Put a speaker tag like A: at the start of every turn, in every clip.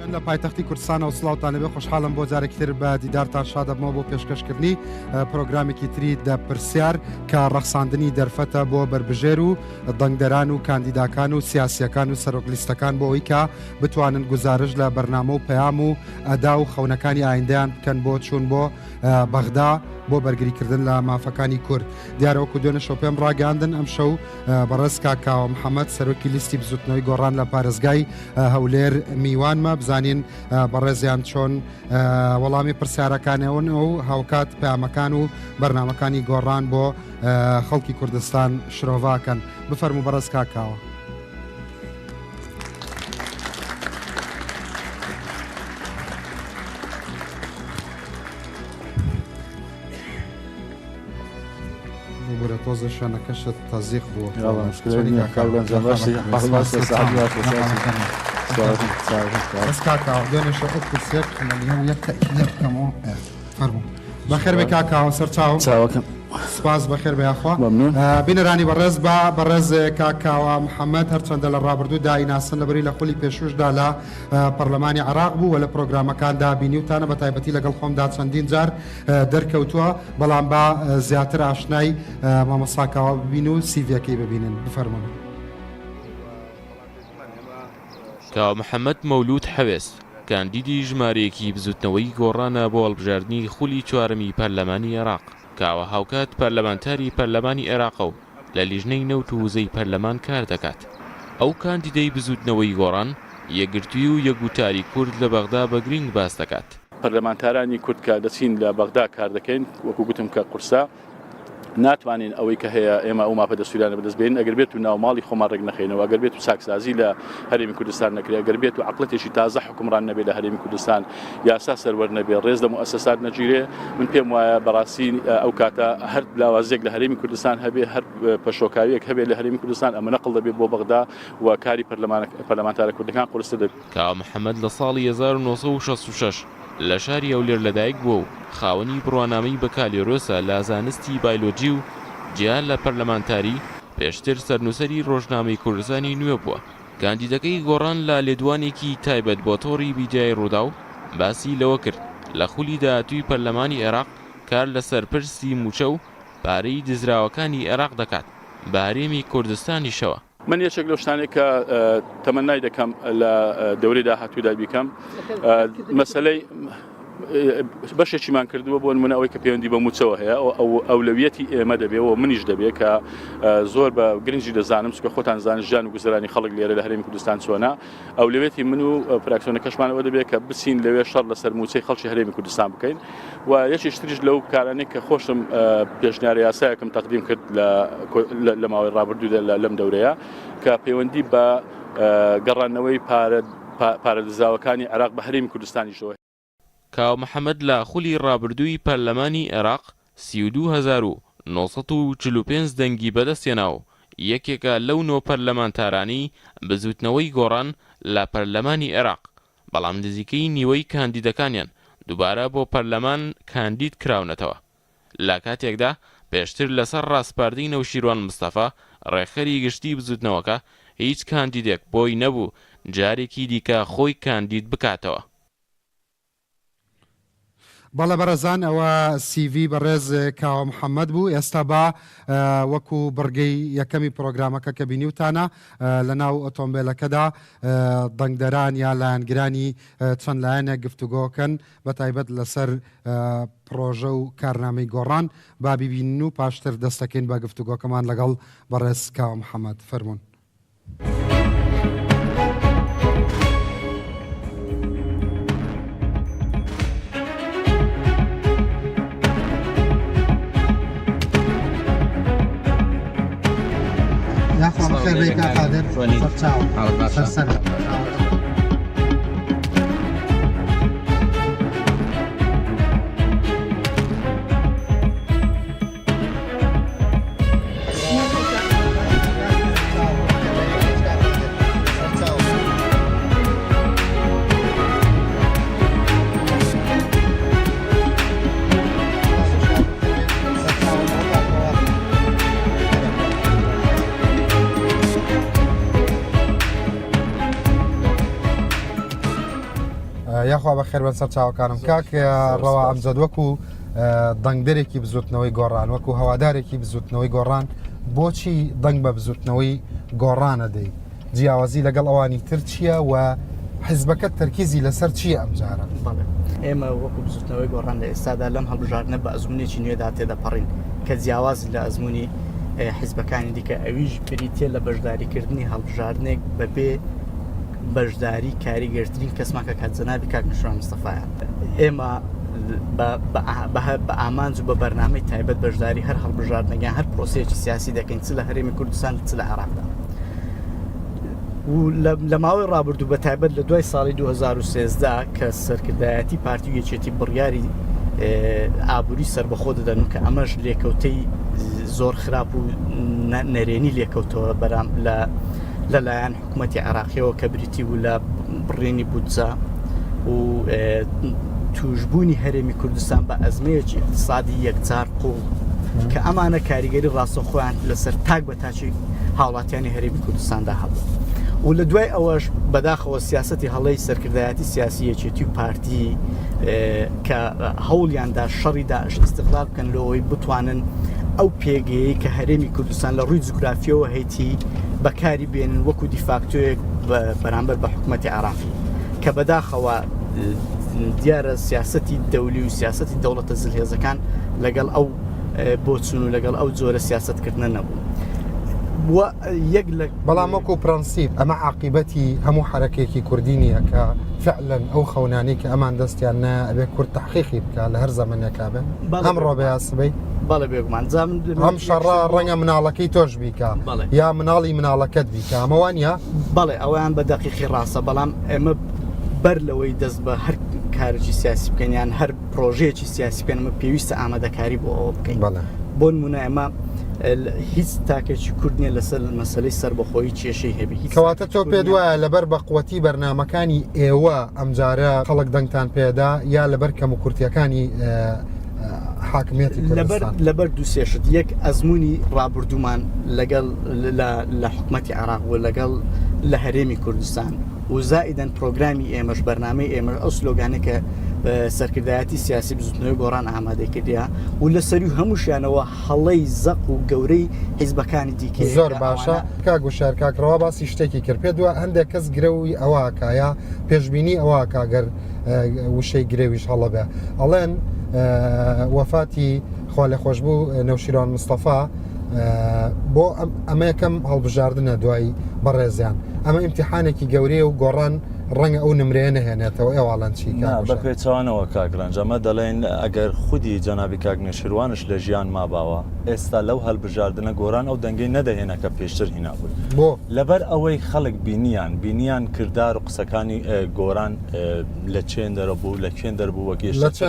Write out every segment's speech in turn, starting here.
A: لە پایتەختی کوردستانە و سڵاوتانە بێ خۆشحاڵم بۆ جارێکتر بە دیدارتان شادەبمەوە بۆ پێشکەشکردنی پرۆگرامێکی تری دە پرسیار کە ڕەخساندنی دەرفەتە بۆ بربژێر و دەنگدەران و کاندیداکان و سیاسیەکان و سەرۆکلیستەکان بۆ ئەوەی کە بتوانن گزارش لە بەرنامە و پەیام و ئەدا و خەونەکانی ئایندەیان بکەن بۆ چوون بۆ بەغدا بۆ بەرگریکردن لە مافەکانی کورد. دیارەوەکو دوێنە شەو پێم ڕاگەاندن ئەم شەو بەڕێز کاکاوە محەممەد سەرۆکی لیستی بزوتنەوەی گۆڕان لە پارێزگای هەولێر میوانمە بزانین بەڕێزیان چۆن وەڵامی پرسیارەکانەوەن و هاوکات پامەکان و بەرنمەکانی گۆڕان بۆ خەڵکی کوردستان شرۆڤاکەن. بفەرموو بەڕێز کاکاوە. بورە تۆزە شوێنەکەشت تەزیق بووە بەخێر بێ کاکاوە سەر چاوم سپاس بەخێر بێ یاخوا بینەرانی بەڕێز بە بەڕێز کاکاوە محەممەد هەرچەندە لە ڕابردوو دایناسن لەبەری لە خولی پێشوشدا لە پەرلەمانی عراق بوو و لە پرۆگرامەکاندا بینیوتانە بە تایبەتی لەگەڵ خۆمدا چەندین جار دەرکەوتووە بەڵام بە زیاتر ئاشنای مامەساکاوە ببین و سیڤەکەی ببینن. بفەرمونە.
B: کاوە محەممەد مەولود حەوێست کاندیدی ژمارەیەکی بزوتنەوەی گۆڕانە بۆ هەڵبژاردننی خولی چوارەمی پەرلەمانی عێراق کاوە هاوکات پەرلەمانتاری پەرلەمانی عێراقە و لە لیژنەی نەوت و وزەی پەرلەمان کار دەکات. ئەو کاندیدەی بزوتنەوەی گۆڕان یەکگرتووی و یەکگوتاری کورد لە بەغدا بە گرنگ باس دەکات.
C: پەرلەمانتارانی کورد کە دەچین لە بەغدا کار دەکەین وەکو گوتم کە قورسە ناتوانین ئەوەی کە هەیە ئێمە ئەو ماپە دەستوریانە بەدەستبێن ئەگەر بێت و ناوماڵی خۆمان ڕێک نەخێنەوە ئەگەر بێت و چاکسازی لە هەرێمی کوردستان نەکرێت ئەگەر بێت و عەقڵەتێکی تازە حکومڕان نەبێت لە هەرێمی کوردستان یاسا سەروەر نەبێت ڕێز لە موسسات نەگیرێ من پێم وایە بەڕاستی ئەو کاتە هەر لاوازێک لە هەرێمی کوردستان هەبێ هەر پەشۆکاویەک هەبێت لە هەرێمی کوردستان ئەمە نەقڵ دەبێت بۆ بەغدا و کاری پەرلەمانتارە کوردەکان قورسە دەبێت.
B: کاوە محەممەد لە ساڵی 1966 لە شاری هەولێر لەدایک بووە و خاوەنی بڕوانامەی بە کالێرۆسە لە زانستی بایۆلۆجی و جیان لە پەرلەمانتاری پێشتر سەرنووسەری ڕۆژنامەی کوردستانی نوێ بووە. کاندیدەکەی گۆڕان لە لێدوانێکی تایبەت بۆ تۆڕی بیجای ڕوودا و باسی لەوە کرد لە خولی داهاتووی پەرلەمانی عێراق کار لەسەر پرسی موچە و پارەی دزراوەکانی عێراق دەکات بە هەرێمی کوردستانیشەوە.
C: من یەکێک لەو شتانێک کە تەمەنای دەکەم لە دەورەی داهاتوودا بیکەم مەسەلەی بەشێکیمان کردووە بۆ نمونە ئەوەی کە پەیوەندی بە موچەوە هەیە ئەولەویەتی ئێمە دەبێەوە منیش دەبێت کە زۆر بە گرنگی دەزانم چکە خۆتان زانن ژیان و گوزەرانی خەڵک لێرە لە هەرێمی کوردستان چۆنە ئەولەویەتی من و فراکسیۆنەکەشمان ئەوە دەبێت کە بچین لەوێ شەڕ لەسەر موچەی خەڵکی هەرێمی کوردستان بکەین و یەکێک تریش لەو کارانێک کە خۆشم پێشنیاری یاسایەکم تەقدیم کرد لە ماوەی ڕابردوودا لەم دەورەیە کە پەیوەندی بە گەڕانەوەی پارە دزراوەکانی عێراق بە هەرێمی کوردستانیشەوە.
B: کاوە محەممەد لە خولی ڕابردووی پەرلەمانی عێراق 32945 دەنگی بەدەستێنا و یەکێکە لەو نۆ پەرلەمانتارانی بزوتنەوەی گۆڕان لە پەرلەمانی عێراق بەڵام نزیکەی نیوەی کاندیدەکانیان دووبارە بۆ پەرلەمان کاندید کراونەتەوە. لە کاتێکدا پێشتر لەسەر ڕاستپاردەی نەوشیروان مستەفا ڕێخەری گشتی بزوتنەوەکە هیچ کاندیدێک بۆی نەبوو جارێکی دیکە خۆی کاندید بکاتەوە.
A: بەڵە بەرەزان ئەوە CV بەڕێز کاوە محەممەد بوو. ئێستا بە وەکو بڕگەی یەکەمی پرۆگرامەکە کە بینیوتانە لە ناو ئۆتۆمبیلەکەدا دەنگدەران یا لایەنگرانی چەند لایەنێک گفتوگۆکەن بە تایبەت لەسەر پرۆژە و کارنامەی گۆڕان با ببینن و پاشتر دەستەکەین بە گفتوگۆکەمان لەگەڵ بەڕێز کاوە محەممەد. فەرمونون. خير بك قادر سر یاخوا بە خێر بەن سەر چاوەکانم کاک ڕەوا ئەمجد وەکو دەنگدەرێکی بزوتنەوەی گۆڕان وەکو هەوادارێکی بزوتنەوەی گۆڕان بۆچی دەنگ بە بزوتنەوەی گۆڕانە دەی جیاوازی لەگەڵ ئەوانی تر چییە و حیزبەکەت تەرکیزی لەسەر چییە ئەم جارە؟
D: ئێمە وەکو بزوتنەوەی گۆڕان لە ئێستادا لەم هەڵبژاردنە بە ئەزمونێکی نوێدا تێدەپەڕین کە جیاواز لە ئەزمموی حیزبەکانی دیکە ئەویش بریتە لە بەشداریکردنی هەڵبژاردنێک بەبێ بەشداری کاریگەرترین کەسماکە کاتجەنابی کاک نیشان مستەفایە ئێمە بە ئامانج و بە بەرنامەی تایبەت بەشداری هەر هەڵبژاردنەکان هەر پرۆسەیەکی سیاسی دەکەین چ لە هەرێمی کوردستان چ لە عێراقدا و لە ماوەی ڕابردوو بە تایبەت لە دوای ساڵی 2013 کە سەرکردایەتی پارتی و یەکێتی بڕیاری ئابووری سربەخۆ دەدەن کە ئەمەش لێکەوتەی زۆر خراپ و نەرێنی لێکەوتەوە بەرام لەلایەن حکوومەتی عێراقیەوە کە بریتی و لە بڕێنی بودجە و توشبوونی هەرێمی کوردستان بە ئەزمەیەکی اقتصادی یەکجار قوڵ کە ئەمانە کاریگەری ڕاستە خۆیان لەسەر تاک بە تاچی هاوڵاتیانی هەرێمی کوردستاندا هەبوو و لە دوای ئەوەش بەداخەوە سیاسەتی هەڵەی سەرکردایەتی سیاسی یەکێتی و پارتی کە هەوڵیاندا شەڕی داعش استقلال بکەن لەوەی بتوانن ئەو پێگەیەی کە هەرێمی کوردستان لە ڕووی جوگرافیەوە هەیتی بەکاری بێنن وەکو دیفاکتۆیەک بەرامبەر بە حکوومەتی عێراقی کە بەداخەوە دیارە سیاسەتی دەولی و سیاسەتی دەوڵەتە زلهێزەکان لەگەڵ ئەو بۆچون و لەگەڵ ئەو جۆرە سیاستکردنە نەبوو
A: بەڵام وەکو پرەنسیب ئەمە عاقیبەتی هەموو حرەکێکی کوردی نیە کە فعلەن ئەو خەونانی کە ئەمان دەستیان نە ئەبێ کورد تەحقیقی بکە لە هەر زەمانێکا بن ئەمڕۆ بەیاسبەی
D: بەڵێ بێگومان
A: ئەم شەڕە ڕەنگە مناڵەکەی تۆش بیکە یا مناڵی مناڵەکەت بیکە ئەمەوانە
D: بەڵێ ئەویان بە دەقیقی ڕاستە بەڵام ئێمە بەر لەوەی دەست بە هەر کارێکی سیاسی بکەین یان هەر پرۆژەیەکی سیاسی بکەن ئەمە پێویستە ئامادەکاری بۆ ئەوە بکەین بۆ نمونە ئێمە هیچ تاکێکی کورد نیە لەسەر مەسەلەی سەربەخۆیی کێشەی هەبی
A: کەواتە تۆ پێ وایە لەبەر بە قووەتی بەرنامەکانی ئێوە ئەمجارە خەڵک دەنگتان پێدا یا لەبەر کەم و کورتیەکانی حاکمیەتی
D: لەبەر دووسێشت یەک ئەزمموی ڕابردوومان لەگەڵ لە حکوومەتی عێراق و لەگەڵ لە هەرێمی کوردستان و زائیدەن پرۆگرامی ئێمەش بەرنامەی ئێمە ئەو سلۆگانێکە سەرکردایەتی سیاسی بزوتنەوەی گۆڕان ئامادەی کردیا و لە سەری هەمووشیانەوە هەڵەی زەق و گەورەی حیزبەکانی دیکە
A: زۆر باشە کاک و شارکاکڕەوە باسی شتێکی کرد پێ دووە هەندێک کەس گرەوی ئەوەکایە پێشببینی ئەوە کاگەر وشەی گرێویش هەڵە بێ ئەڵێن وەفاتی خوا لێ خۆش بوو نەوشیران مستەفا بۆ ئەمە یەکەم هەڵبژاردنە دوایی بەڕێزیان ئەمە ئیمتیحانێکی گەورەیە و گۆڕان ڕەنگە ئەو نمرەیە نەهێنێتەوە ئێواڵەن چیکە
E: بەپێچوانەوە کاگرانج ئەمە دەڵێن ئەگەر خودی جەنابی کاک نێشیروانش لە ژیان ماباوە ئێستا لەو هەڵبژاردنە گۆڕان ئەو دەنگەی نەدەهێنا کە پێشتر هینابوو
A: بۆ
E: لەبەر ئەوەی خەڵک بینیان کردار و قسەکانی گۆڕان لە چێن دەرەبوو لە کوێن دەربوو وە گەشتە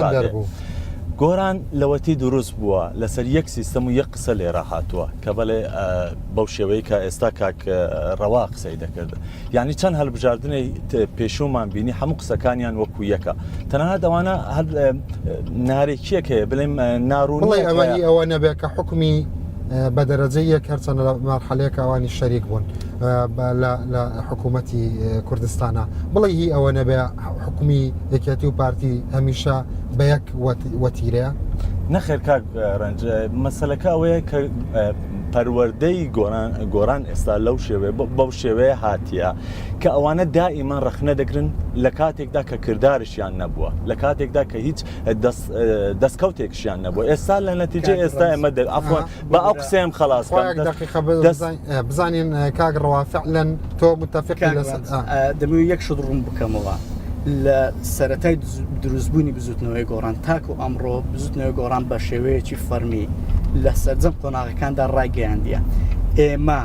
E: گۆران لەوەتی دروست بووە لەسەر یەک سیستەم و یەک قسە لێرە هاتووە کە بەڵێ بەو شێوەیە کە ئێستا کاک ڕەوا قسەی دەکرد یعنی چەند هەڵبژاردنەی پێشومان بینی هەموو قسەکانیان وەکو یەکە تەنانەت ئەوانە هەر نارێکیەک هەیە بڵێم ناڕوون
A: ئەوەی ئەوە نەبێت کە حکومی بە دەرەجەی یەک هەرچەند لە مارحەلەیەک ئەوانی شەریک بوون لە حکوومەتی کوردستانە بڵێ هی ئەوە نەبێ حکومی یەکێتی و پارتی هەمیشە بە یەک وەتیرەیە
E: نەخێر کاک ڕەنج مەسەلەکە ئەوەیە کە پەروەردەی گۆران ئێستا لەو شێوێ بەو شێوەیە هاتیە کە ئەوانە دائیمان ڕەخنە دەگرن لە کاتێکدا کە کردارشیان نەبووە لە کاتێکدا کە هیچ دەستکەوتێکشیان نەبووە ئێستا لە نەتیجە ئێستا ئێمە ئەفوان بە ئەو قسەم خلاص
A: بزانین کاک ڕەوا فعلەن تۆ متفقی
D: دەبێت یەک شت ڕوون بکەمەوە لە سەرەتای دروستبوونی بزوتنەوەی گۆڕان تاکو ئەمڕۆ بزوتنەوەی گۆڕان بە شێوەیەکی فەرمی لە سەرجەم قۆناغەکاندا ڕاگەیاندیە ئێمە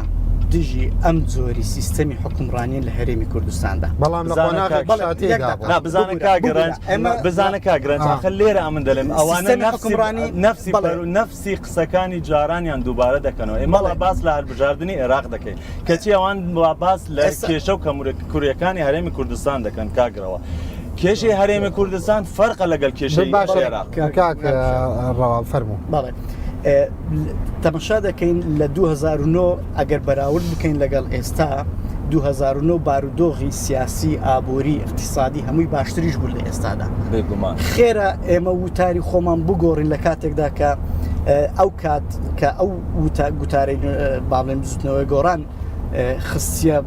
D: دژی ئەم جۆری سیستەمی حکومڕانی لە هەرێمی کوردستاندا
A: بەڵام
E: بزانە کاگرنج ئەخە لێرە ئەمن دەڵێم ئەوانە حکومڕانی نەفسی قسەکانی جارانیان دووبارە دەکەنەوە ئێمەڵە باس لە هەڵبژاردننی عێراق دەکەین کەچی ئەوان باس لە کێشە و کوریەکانی هەرێمی کوردستان دەکەن کاگرەوە کێشەی هەرێمی کوردستان فەرقە لەگەڵ کێشەی عێراق
A: فەرموو
D: بەڵێ تەماشا دەکەین لە 2009 ئەگەر بەراورد بکەین لەگەڵ ئێستا 2009 بارودۆغی سیاسی ئابووری اقتصادی هەمووی باشتریش بوو لە ئێستادا
E: بێگومان
D: خێرە ئێمە وتاری خۆمان بگۆڕین لە کاتێکدا کە ئەو کات کە ئەو گوتارەی باڵێن بزوتنەوەی گۆڕان خستیە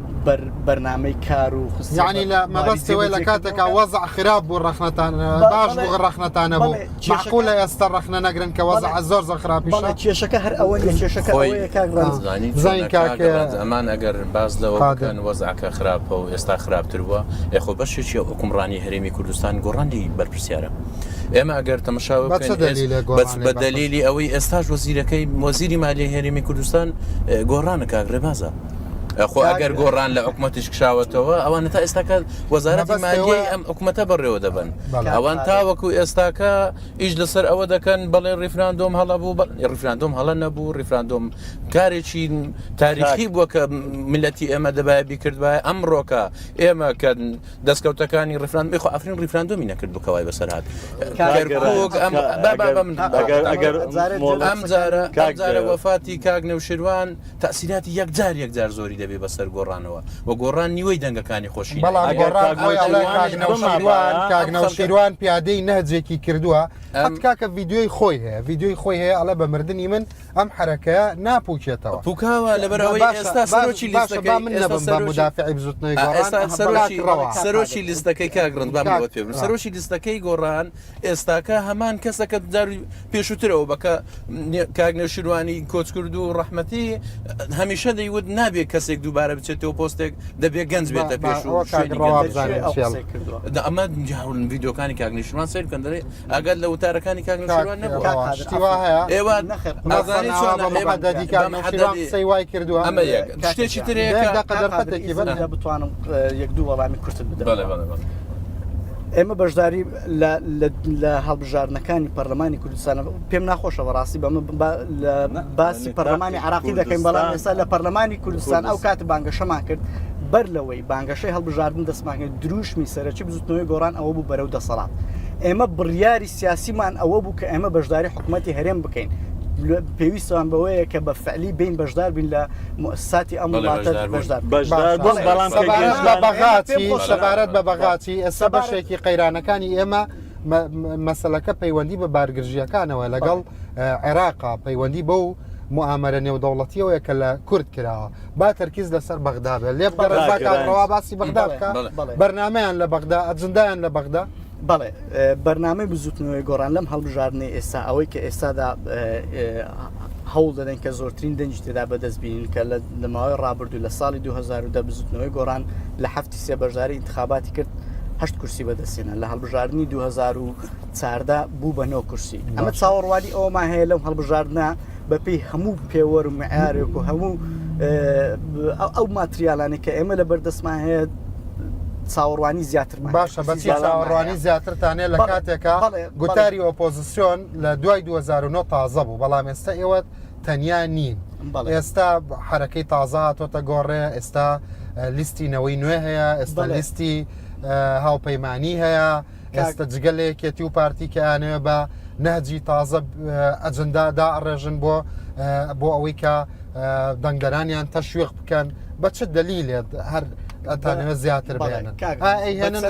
D: بەرنامەی کار و
A: یعنی لە مەبەستەوەی لە کاتێکا وەزع خراپ بوو ڕەخنەتانە باش بوو ڕەخنەتانە بوو معقول لە ئێستا ڕەخنە نەگرن کە وەزع زۆر خراپیشە
D: کێشەکە هەر ئەوە کێشەکە
F: ئەمان ئەگەر باز لەوە بکەن وەزعکە خراپە و ئێستا خراپتر بووە ئەخۆ بەشێکی حکومڕانی هەرێمی کوردستان گۆڕاندی بەرپرسیارە ئێمە ئەگەر تەماشا بە دەلیلی ئەوەی ئێستاش وەزیری مالیە هەرێمی کوردستان گۆڕانە کاگرێ بازە خۆ ئەگەر گۆڕان لە حکوومەتیش کشاوەتەوە ئەوانە تا ئێستاکە وەزارەتی مالیەی ئەم حکوومەتە بەڕێوە دەبن ئەوان تاوەکو ئێستاکە ئیش لەسەر ئەوە دەکەن بەڵێ ڕیفراندۆم هەڵە بوو ڕیفراندۆم هەڵە نەبوو ڕیفراندۆم کارێکی تاریخی بووە کە ملەتی ئێمە دەبایە بیکردوایە ئەمڕۆکە ئێمە کە دەستکەوتەکانی ڕیفراندۆمی خۆ ئەفرین ڕیفراندۆمی نەکرد بووکەوای بەسەر هات ئەم جارە وەفاتی کاک نەوشیروان تەسیراتی یەکجار زۆری دەبێ بەسەر گۆڕانەوە و گۆڕان نیوەی دەنگەکانی خۆشی
A: کاگنەوشیروان پیادەی نەهجێکی کردووە کاکە ڤیددیۆی خۆی هەیە ڤیددیۆی خۆی هەیە ئەڵە بە مردنی من ئەم حرەکەە ناپوچێتەوە
F: پوکاوە لەبەرەوەی ئێستا سەرۆکی لیستەکەی
A: من نەبم بە مدافعی بزوتنەوەی
F: سەرۆکی لیستەکەی کاگرند بامەوە پێ سەرۆکی لیستەکەی گۆڕان ئێستاکە هەمان کەسەکە جاری پێشووترەوە بەکە کاگنەوشیروانی کۆچ کرد و ڕەحمەتی هەمیشە دەیوت نابێت کەسێک دووبارە بچێتەوە پۆستێک دەبێت گەنج بێتە پێش و ئەمە ڤیددیۆکانی کاگنیشمان سیر بکەن دەڵێ ئەگەر لە وتارەکانی کاگنیشمان
A: نەبووە وای کردووە
F: ئەمە شتێکی
D: ترێکی بتوانم یەک دوو وەڵامی کورت بدەم ئێمە بەشداری لە هەڵبژارنەکانی پەرلەمانی کوردستان پێم ناخۆشە بەڕاستی بەمە باسی پەرلەمانی عراقی دەکەین بەڵام ئێستا لە پەرلەمانی کوردستان ئەو کات بانگەشەمان کرد بەر لەوەی بانگەشەی هەڵبژاردن دەستماکرد دروشمی سەرەکی بزوتنەوەی گۆڕان ئەوە بوو بەرەو دەسەڵات ئێمە بڕیاری سیاسیمان ئەوە بوو کە ئێمە بەشداری حکوومەتی هەرێم بکەین پێویستوان بەوەیە کە بە فعلی بین بەشدار بین لە مؤسساتی ئەم وڵاتە
A: سەبارەت بە بەغاچی ئێستا بەشێکی قەیرانەکانی ئێمە مەسەلەکە پەیوەندی بە بارگرژیەکانەوە لەگەڵ عێراقا پەیوەندی بەو موامەرە نێودەوڵەتیەوەیە کە لە کورد کراوە با تەرکیز لەسەر بەغدا بێت لێ بگەڕێوا باسی بەغدا بکە بەرنامەیان لە بەغدا ئەجندایان لە بەغدا
D: بەڵێ بەرنامەی بزوتنەوەی گۆڕان لەم هەڵبژاردنەی ئێستا ئەوەی کە ئێستادا هەوڵ دەدەن کە زۆرترین دەنج تێدا بەدەستبینین کە لە ماوەی ڕابردوو لە ساڵی 2010 بزوتنەوەی گۆڕان لە هەفتی سێ بەشداری انتخاباتی کرد 8 کورسی بەدەستێنە لە هەڵبژاردننی 2014 بوو بە 9 کورسی ئەمە چاوەڕوانی ئەومان هەیە لەم هەڵبژاردنە بەپێی هەموو پێوەەر و معیارێک و هەموو ئەو ماتریالانی کە ئێمە لە بەردەستمان هەیە چاوەڕوانی زیاترمان
A: باشە بەچی چاوەڕوانی زیاترتانێ لە کاتێکە گوتاری ئۆپۆزیسیۆن لە دوای 2009 تازە بوو بەڵام ئێستا ئێوە تەنیا نین ئێستا حرەکەی تازە هاتۆتە گۆڕێ ئێستا لیستینەوەی نوێ هەیە ئێستا لیستی هاوپەیمانی هەیە ئێستا جگەلێکێتی و پارتی کە یانەوە بە نەهجی تازە ئەجندادا ڕێژن بۆ ئەوەی کە دەنگدەرانیان تەشویق بکەن بە چ دەلیلێت هەر ئەتانەوە زیاتر بێنن هێنن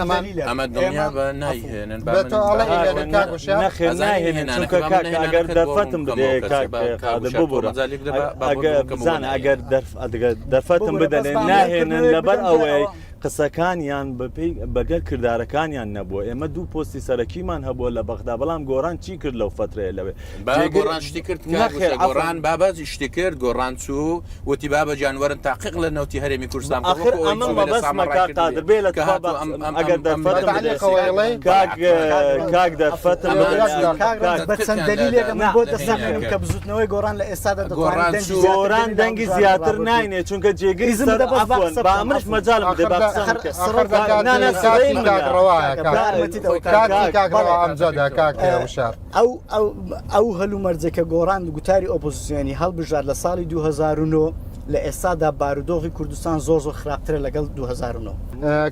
F: ئەمە دڵنیا بە نایهێنن
E: ناهێنن چونکە ئەگەر دەرفەتم بدێ بزان ئەگەر دەرفەتم بدەنێ ناهێنن لەبەر ئەوەی قسەکانیان بەگەر کردارەکانیان نەبووە ئێمە دوو پۆستی سەرەکیمان هەبووە لە بەغدا بەڵام گۆڕان چی کرد لەو فترەیە لەوێ
F: گۆڕان شتی کرد گۆڕان بابەت شتی کرد گۆڕان چوو وتی بابە جانوەرن تاقیق لە نەوتی هەرێمی کوردستان
E: قادر بێ لە ئەگەر کاک دەرفەتم
D: بە چەند دلیلێک من بۆ دەسەڵێنم کە بزوتنەوەی گۆڕان لە ئێستادا
E: گۆڕان دەنگی زیاتر ناینێ چونکە جێگەی بە ئەمرش مەجالم بدە
D: ئەو هەلو مەرجەکە گۆڕان گوتاری ئۆپۆزیسیۆنی هەڵبژار لە ساڵی 2009 لە ئێستادا بارودۆخی کوردستان زۆر خراپترە لەگەڵ 2009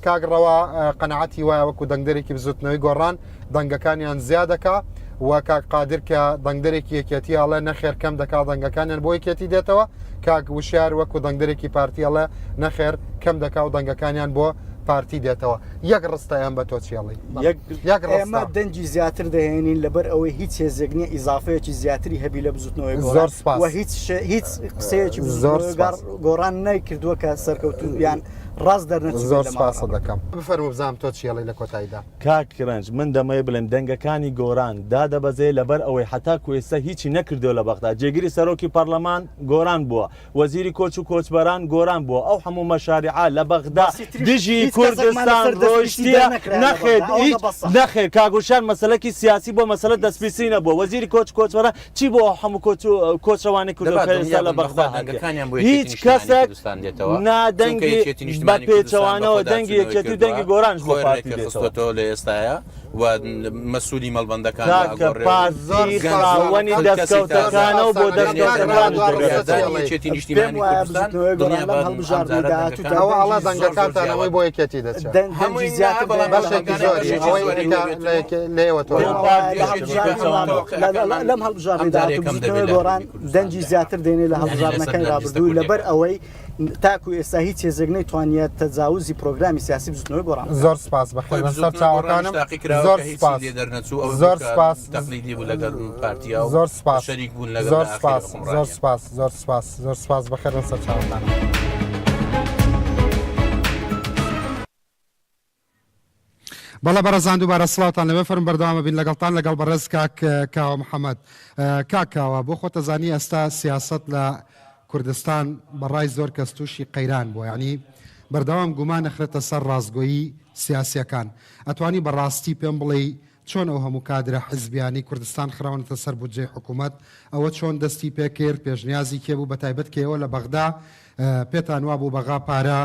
A: کاگڕەوە قەنەعەتی وایە وەکو دەنگدەرێکی بزوتنەوەی گۆڕان دەنگەکانیان زیادەکە و کاک قادر کە دەنگدەرێکی یەکێتی ئەڵێ نەخێر کەم دەکا دەنگەکانیان بۆ یەکێتی دێتەوە کاک وشار وەکو دەنگدەرێکی پارتیەڵێ نەخێر کەم دەکا و دەنگەکانیان بۆ پارتی دێتەوە یەک ڕستەیان بە تۆ چێڵی
D: ئێمە دەنگی زیاتر دەهێنین لەبەر ئەوەی هیچ هێزێکنی ئیزافەیەکی زیاتری هەبی لە بزوتنەوەی
A: زۆر سپاس
D: هیچ قسەیەکی گۆڕان نەیکردووە کە سەرکەوتویان ڕاست دەرنێت
A: زۆر سپاس دەکەم بفەرمو بزانم تۆ چێڵی لە کۆتاییدا
E: کاکرنج من دەمەوێ بڵێم دەنگەکانی گۆران دادەبەزێ لەبەر ئەوەی حتا کوێستا هیچی نەکردو لە بەغدا جێگیری سەرۆکی پەرلەمان گۆران بووە وەزیری کۆچ و کۆچبەران گۆران بووە ئەو هەموو مەشاریعا لە بەغدا دژی کوردستان ڕۆیشتە نەخێر کاگوشان مەسەلەکی سیاسی بۆ مەسەلە دەستپیسی نەبووە وەزیری کۆچبەران چی بۆ هەموو کۆچەوانی کردوکەستا لە بەغدا هیچ کەسێک نادەنگی بە پێچەوانەوە دەنگی یەکێتی و دەنگی گۆران
F: خستۆ لە ئێستاە و مەسوولی مەڵبەندەکان
E: خاوەنی دەستکەوتەکانە و بۆ
F: دەستکەوتەکانچێتی نیشتیمانی کوردستان
A: ئەڵە دەنگەکانتانەوەی بۆ یەکێتی دەچێت
F: هەمووی زیاتر
D: لەم هەڵبژاردنەوەی گۆڕان دەنگی زیاتر دێنێ لە هەڵبژاردنەکانی رابردووی لەبەر ئەوەی تاکو ئێستا هیچ هێزێکنەی توانیت تەجاوزی پرۆگرامی سیاسی بزنەوەی گۆڕان
A: زۆر سپاس بەخێر سەر چاوەکانم زۆر سپاس زۆر سپاس
F: تەقلیدی بوو لەگەڵ پارتیا و
A: زۆر سپاس
F: شەریک بوون لەگەڵ
A: زۆر سپاس زۆر سپاس زۆر سپاس زۆر سپاس بەخێر سەر چاوەکان بەڵە بەرەزان دووبارە سڵاوتان لەوێ فەرم بەردەوامە بین لەگەڵتان لەگەڵ بەڕێز کاوە محەممەد کاکاوە بۆ خۆتەزانی ئێستا سیاست لە کوردستان بەڕای زۆر کەس تووشی قەیران بووە یعنی بەردەوام گومان نەخرێتە سەر ڕاستگۆیی سیاسیەکان ئەتوانی بەڕاستی پێم بڵێ چۆن ئەو هەموو کادرە حزبیانی کوردستان خراونەتە سەر بودجێ حکوومەت ئەوە چۆن دەستی پێکرد پێشنیازی کێبوو بە تایبەت کێەوە لە بەغدا پێتان وا بوو بەغا پارە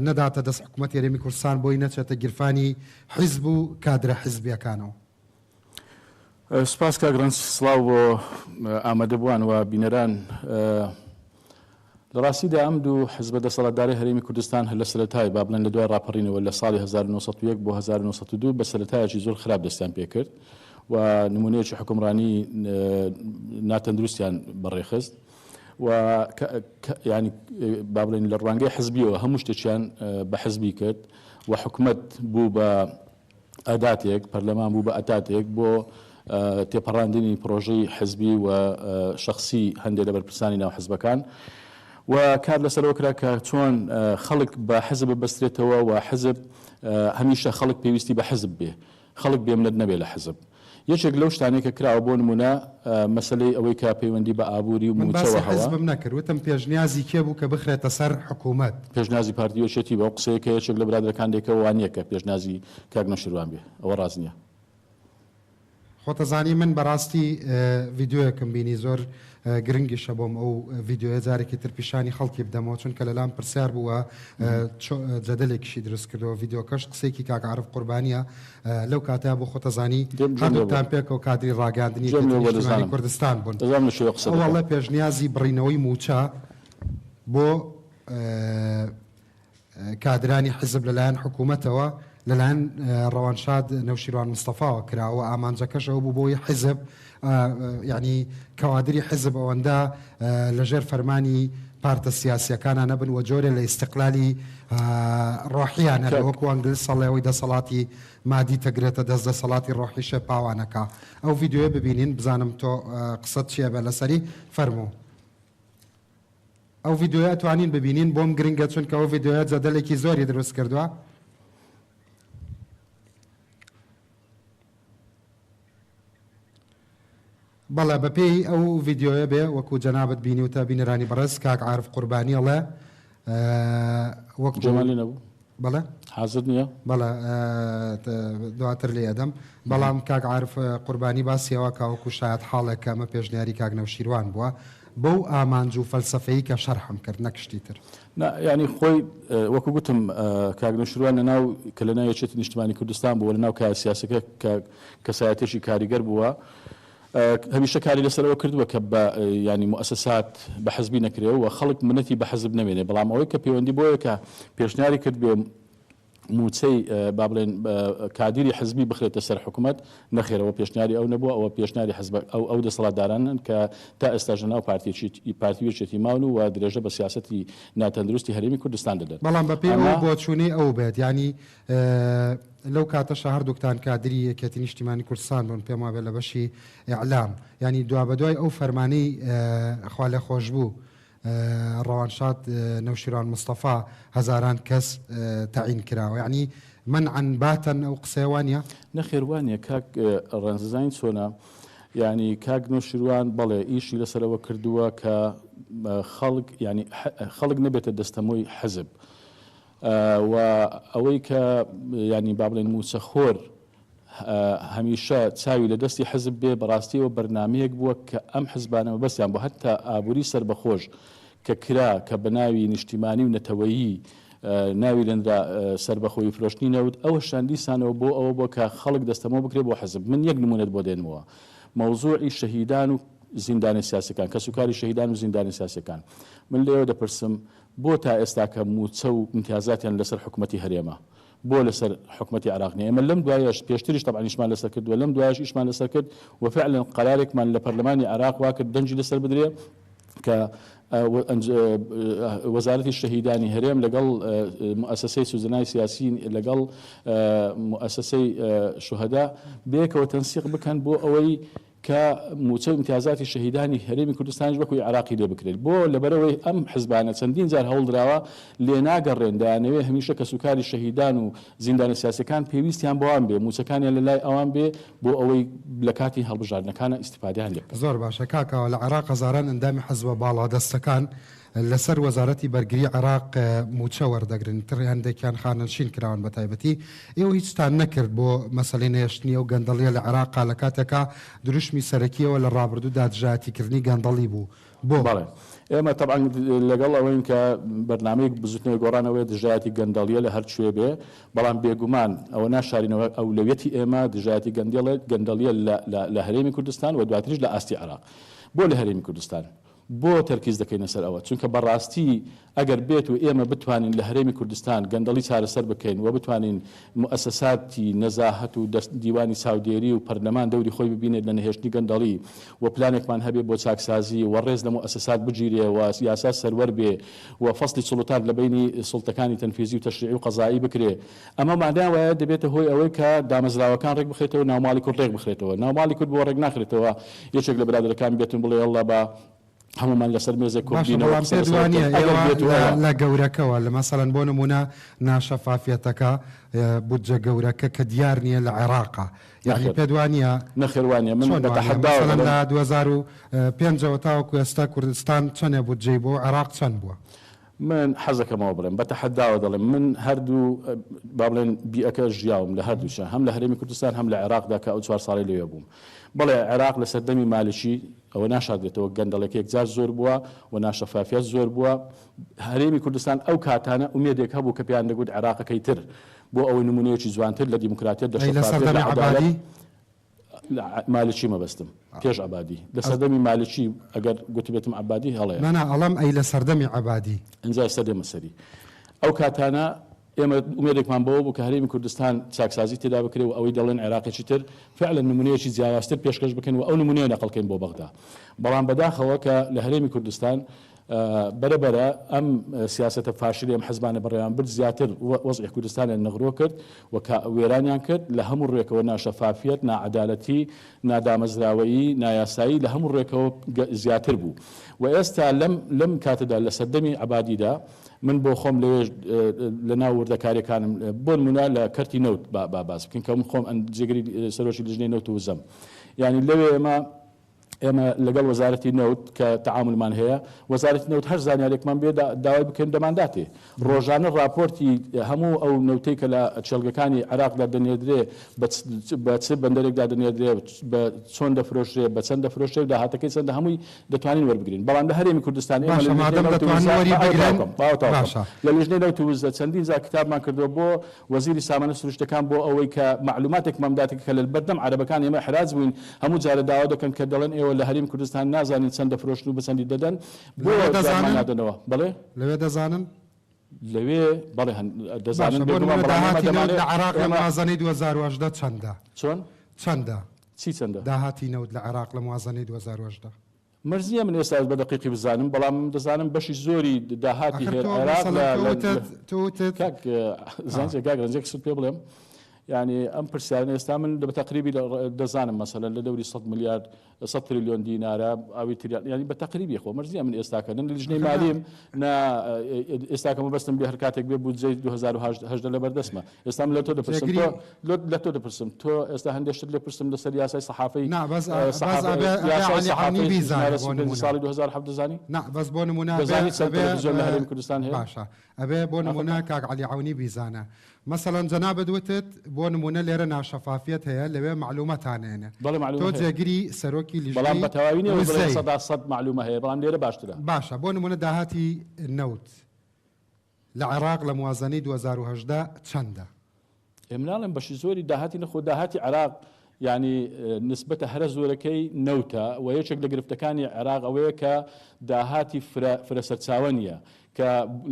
A: نەداتە دەست حکوومەت یاریمی کوردستان بۆی نەچێتە گیرفانی حیزب و کادرە حزبیەکانەوە
C: سپاس کاگرنج سڵاو بۆ ئامادەبووان و بینەران لە ڕاستیدا ئەم دوو حزبە دەسەڵاتداری هەرێمی کوردستان هەر لە سەرەتای با بڵێن لە دوای ڕاپەڕینەوە لە ساڵی 1970 بۆ 1992 بە سەرەتایەکی زۆر خراپ دەستیان پێکرد و نمونەیەکی حکومڕانی ناتەندروستیان بەڕێخست و ینی با بڵێن لە ڕوانگەی حزبیەوە هەموو شتێکیان بە حزبی کرد و حکومەت بوو بە ئەداتێک پەرلەمان بوو بە ئەتاتێک بۆ تێپەڕاندنی پرۆژەی حزبی و شخصی هەندێک لە بەرپرسانی ناو حزبەکان و کار لەسەرەوە کرا کە چۆن خەڵک بە حزب ببەسترێتەوە و حزب هەمیشە خەڵک پێویستی بە حزب بێ خەڵک بێمنەت نەبێ لە حزب یەکێک لەو شتانەیە کە کراوە بۆ نمونە مەسلەی ئەوەی کا پەیوەندی بە ئابووری و موچەوە
A: حزبم نەکرد وتم پێشنیازی کێبوو کە بخرێتە سەر حکوومەت
C: پێشنیازی پارتیۆچێتی بە قسەیەکە یەکێک لە برادەکان دێکەوە وانە کە پێشنیازی کاک نەشیروان بێ ئەوە ڕاست نییە
A: خۆتەزانی من بەڕاستی ڤیددیوەکەم بینی زۆر گرنگیشە بۆم ئەو ڤیددیوە جارێکی ترپیشانی خەڵکی بدەمەوە چونکە لەلام پرسیار بووە جەدەلێکیشی دروست کردەوە ڤیددیۆکەش قسێکی کاکعرف قوربانیە لەو کاتیا بۆ خۆتەزانی هەمووتان پێکەوە کادری ڕاگەاندنی کوردستان بوون ئەوڵە پێشنیازی بڕینەوەی موچە بۆ کادرانی حزب لەلایەن حکوومەتەوە لەلایەن ڕەوانشاد نەوشیروان مستەفاوە کراوە ئامانجەکەشەوە بوو بۆی حزب یعنی کەوادری حزب ئەوەندە لەژێر فەرمانی پارتە سیاسیەکانە نەبن و جۆرە لە ئیستقلالی ڕۆحیان وەکو ئەنگلیس سەڵێەوەی دەسەڵاتی مادی تەگرێتە دەست دەسەڵاتی ڕۆحیشە پاوانەکە ئەو ڤیددیوە ببینین بزانم تۆ قسەت چیە بە لەسەری فەرموو ئەو ڤیددیوە توانین ببینین بۆم گرنگە چونکە ئەو ڤیددیوە جەدەلێکی زۆری دروست کردووە بەڵێ بەپێی ئەو ڤیددیۆیە بێ وەکو جەنابەت بینی و تا بینەرانی بەڕێز کاک عارف قوربانیەڵێ وەکو
C: جەمالی نەبوو
A: بەڵێ
C: حازر نییە
A: بەڵێ دواتر لێ ئەدەم بەڵام کاک عارف قوربانی باسیەوە کاوەکو شاید حاڵێکە ئەمە پێشنیاری کاک نەوشیروان بووە بەو ئامانج و فەلسەفەیی کە شەرحم کرد نەکشتی تر
C: ینی خۆی وەکو گوتم کاک نەوشیروان لە ناو کە لە ناو یەکێتی نیشتیمانی کوردستان بووە لە ناو کار سیاسەکە کەسایەتێکی کاریگەر بووە هەمیشە کاری لەسەرەوە کردووە کە بە ینی مؤسسات بە حزبی نەکرێەوە و خەڵک منەتی بە حزب نەمێنێ بەڵام ئەوەی کە پەیوەندی بۆیە کە پێشنیاری کرد بێ موچەی با بڵێن کادیری حزبی بخرێتە سەر حکوومەت نەخێرەوە پێشنیاری ئەو نەبووە ئەوە پێشنیاری حزب ئەو دەسەڵاتدارانن کە تا ئێستاژە ناو پارتیویچێتی ماون و درێژە بە سیاسەتی ناتەندروستی هەرێمی کوردستان دەدەن
A: بەڵام بەپێ ئەو بۆ چوونی ئەو بێت ینی لەو کاتەشە هەردووکتان کادری یەکێتی نیشتیمانی کوردستان بوون پێم وابێت لە بەشی ئیعلام ینی دوا بەدوای ئەو فەرمانەی خوا لێ خۆش بوو ڕەوانشاد نەوشیران مستەفا هەزاران کەس تعین کراوە یعنی منعن باتن ئەو قسەوانە
C: نەخێوانە کاک ڕەنززین چۆنا ینی کاک نەوشیروان بەڵێ ئیشی لەسەرەوە کردووە کە خەڵک نەبێتە دەستەمۆی حەزب و ئەوەی کە ینی با بڵێن موچەخۆر هەمیشە چاوی لە دەستی حزب بێ بەڕاستیەوە بەرنمەیەک بووە کە ئەم حزبانەوە بەستیان بۆ هەتا ئابووری سربەخۆش کە کرا کە بە ناوی نیشتیمانی و نەتەوەیی ناوی لەنرا سربەخۆی فرۆشتنی نەوت ئەوە شاندیسانەوە بۆ ئەوە بۆ کە خەڵک دەستەمەوە بکرێت بۆ حزب من یەک نمونەت بۆ دێنمەوە مەوزوعی شەهیدان و زیندانی سیاسەکان کە سوکاری شەهیدان و زیندانی سیاسەکان من لێوە دەپرسم بۆ تا ئێستا کە موچە و امتیازاتیان لەسەر حکوومەتی هەرێمە بۆ لەسەر حکوومەتی عراقنی ئێمە لەم دوایش پێشتریش طبعا ئیشمان لەسەر کردووە لەم دوایش ئیشمان لەسەر کرد و فعلا قەرارێکمان لە پەرلەمانی عراق وا کرد دەنجی لەسەر بدرێ کە وەزارەتی شەهیدانی هەرێم لەگەڵ مؤسسەی سوزنای سیاسی لەگەڵ مؤسسەی شوهەدا بێکەوە تەنسیق بکەن بۆ ئەوەی کە موچە امتیازاتی شەهیدانی هەرێمی کوردستانیش وەکوی عراقی لێ بکرێت بۆ لەبەرەوەی ئەم حزبانە چەندین جار هەوڵدراوە لێ ناگەڕێن دەیانەوێ هەمیشە کە سوکاری شەهیدان و زیندانی سیاسەکان پێویستیان بۆوان بێ موچەکانیان لە لای ئەوان بێ بۆ ئەوەی لە کاتی هەڵبژاردنەکانە ئیستیفادەیان لێ بکەن.
A: زۆر باشە کاکەوە لە عراق هەزاران ئەندامی حەزبە باڵادەستەکان لەسەر وەزارەتی بەرگری عراق موچە وەردەگرن تر هەندێکیان خانەنشین کراون بە تایبەتی ئێوە هیچتان نەکرد بۆ مەسەلەی نێشتنی و گەندەڵیە لە عراقا لە کاتێکا دروشمی سەرەکیەوە لە ڕابردوودا دژایەتیکردنی گەندەڵی بوو بۆ
C: بەڵێ ئێمە طبعا لەگەڵ ئەوەین کە بەرنامەیەک بزوتنەوەی گۆڕانەوەی دژایەتی گەندەڵیە لە هەر کوێ بێ بەڵام بێگومان ئەوە ناشارینەوە ئەولەویەتی ئێمە دژایەتی گەندەڵیە لە هەرێمی کوردستان و دواتریش لە ئاستی عراق بۆ لە هەرێمی کوردستان بۆ تەرکیز دەکەینە سەر ئەوە چونکە بەڕاستی ئەگەر بێت و ئێمە بتوانین لە هەرێمی کوردستان گەندەڵی چارەسەر بکەین و بتوانین مؤسساتی نەزاهەت و دیوانی چاودێری و پەرلەمان دەوری خۆی ببینێت لە نەهێشتنی گەندەڵی و پلانێکمان هەبێ بۆ چاکسازی و ڕێز لە مؤسسات بگیرێ و یاسا سەروەر بێ و فەصلی سوڵتات لە بینی سوڵتەکانی تەنفیزی و تەشریعی و قەزایی بکرێ ئەمە مادام وایە دەبێتە هۆی ئەوەی کە دامەزراوەکان ڕێک بخرێتەوە ناوماڵی کورد ڕێک بخرێتەوە ناوماڵی کورد بۆ ڕێک ناخرێتەوە یەکێک لە برادەرەکان بێتن بڵێ ئەڵڵا بە هەمومان لەسەر مێزە کوردینەوە
A: لە گەورەکەەوە لە مەسەڵەن بۆ نمونە ناشەفافیەتەکە بودجە گەورەکە کە دیار نییە لە عێراقا یعنی پێدوانە
C: نەخێوانە من
A: لە 2005 تاوەکو ئێستا کوردستان چەندێ بودجەی بۆ عێراق چەند بووە
C: من حەزەکەمەوە بڵێم بە تەحەداوە دەڵێم من هەردوو با بڵێن بیئەکە ژیاوم لە هەردووشە هەم لە هەرێمی کوردستان هەم لە عێراقدا کە ئەو 4 ساڵی لەوێ بووم بەڵێ عێراق لە سەردەمی مالکی ئەوە ناشادێتەوە گەندەڵێکی یەکجار زۆر بووە و ناشەفافیت زۆر بووە هەرێمی کوردستان ئەو کاتانە ئومێدێک هەبوو کە پێیان دەگوت عێراقەکەی تر بۆ ئەوەی نمونەیەکی جوانتر لە دیموکراتیەت
A: دەشەفافیت
C: مالکی مەبەستم پێش عبادی لە سەردەمی مالکی ئەگەر گوتی بێتم عبادی هەڵەیە
A: نانا ئەڵەم ئەی لە سەردەمی عبادی
C: ئەنجای سەردەمە سەری ئەو کاتانە ئێمە ئومێدێکمان بەوە بوو کە هەرێمی کوردستان چاکسازی تێدا بکرێ و ئەوەی دەڵێن عێراقێکی تر فعلا نمونەیەکی جیاوازتر پێشکەش بکەن و ئەو نمونەیە نەقڵکەین بۆ بەغدا بەڵام بەداخەوە کە لە هەرێمی کوردستان بەرەبەرە ئەم سیاسەتە فاشلی ئەم حزبانە بەڕێوان برد زیاتر وەزعی کوردستانیان نەغڕۆ کرد و وێرانیان کرد لە هەموو ڕێکەوە ناشەفافیت ناعەدالەتی نادامەزراوەیی نایاسایی لە هەموو ڕێکەوە زیاتر بوو و ئێستا لەم کاتەدا لە سەردەمی عبادیدا من بۆ خۆم لەوێ لە ناو وردەکاریەکانم بۆ نمونە لە کەرتی نەوت باس بکەین کە من خۆم جێگەری سەرۆکی لژنەی نەوت وزەم یعنی لەوێ ئێمە لەگەڵ وەزارەتی نەوت کە تەعاملمان هەیە وەزارەتی نەوت هەر زانیارێکمان بێ داوای بکەین دەمانداتێ ڕۆژانە راپۆرتی هەموو ئەو نەوتەی کە لە چێلگەکانی عێراقدا دەنێدرێ بە چ بەندەرێکدا دەنێدرێ بە چۆن دەفرۆشرێ بە چەند دەفرۆشرێ و داهاتەکەی چەندە هەمووی دەتوانین وەربگرین بەڵام لە هەرێمی کوردستان لە لیژنەی نەوت وزە چەندین جا کتابمان کردووە بۆ وەزیری سامانە سروشتەکان بۆ ئەوەی کە معلوماتێک مامداتێک کە لە بەردەم عەرەبەکان ئێمە حراز بووین هەموو جارە داوا دەکەن کە دەڵێن لە هەرێمی کوردستان نازانین چەند دەفرۆشن و بەچەندی دەدەن بۆ دەزاننەوە بڵێ
A: لەوێ دەزانن
G: لەوێ بەڵێ دەزانن
A: لە عێراق لە موازنەی 2010 چەندە
G: چۆن
A: چەندە
G: چی چەندە
A: داهاتی نەوت لە عێراق لە موازنەی 2010
G: مەرزیە من ئێستا بە دقیقی بزانم بەڵام دەزانم بەشی زۆری داهاتی هێر عێراق زانجێ گاگرنجێک سوت پێ بڵێم يعني ئەم پرسیارن ئێستا من بە تقریبی دەزانم مەسەلەن لە دەوری 100 میلیارد 100 تریلیۆن دینارە ئاوی تریال ینی بە تقریبی خۆ مەرزیە من ئێستاکەن لژنەی مالیم ئێستاکەمە بەستم بێ هەر کاتێک بێ بودجەی 2010 لە بەردەستمە ئێستام لە تۆ دەپرسم لە تۆ دەپرسم تۆ ئێستا هەندێشتر لێ پرسم لەسەر یاسای سەحافەی ساڵی 2007 دەزانی
A: بەس بۆ نمونە
G: دەزانی چەند تەلەڤیزیۆن لە هەرێمی کوردستان هەیە
A: باشە ئەبێ بۆ نمونە کاک عەلی عەونی بیزانە مثلا جەنابەت وتت بۆ نمونە لێرە ناشەفافیەت هەیە لەوێ معلومەتانێنێ تۆ جێگیری سەرۆکی لیژنەی
G: بەڵام بە تەواوی نییە بڵێ 100% معلومە هەیە بەڵام لێرە باشترە
A: باشە بۆ نمونە داهاتی نەوت لە عێراق لە موازنەی 2010 چەندە
G: ئێمناڵم بەشی زۆری داهاتی نەخۆ داهاتی عێراق يعني نسبة هەرە زۆرەکەی نەوتە و یەکێک لە گرفتەکانی عێراق ئەوەیە کە داهاتی فرەسەرچاوە نیە کە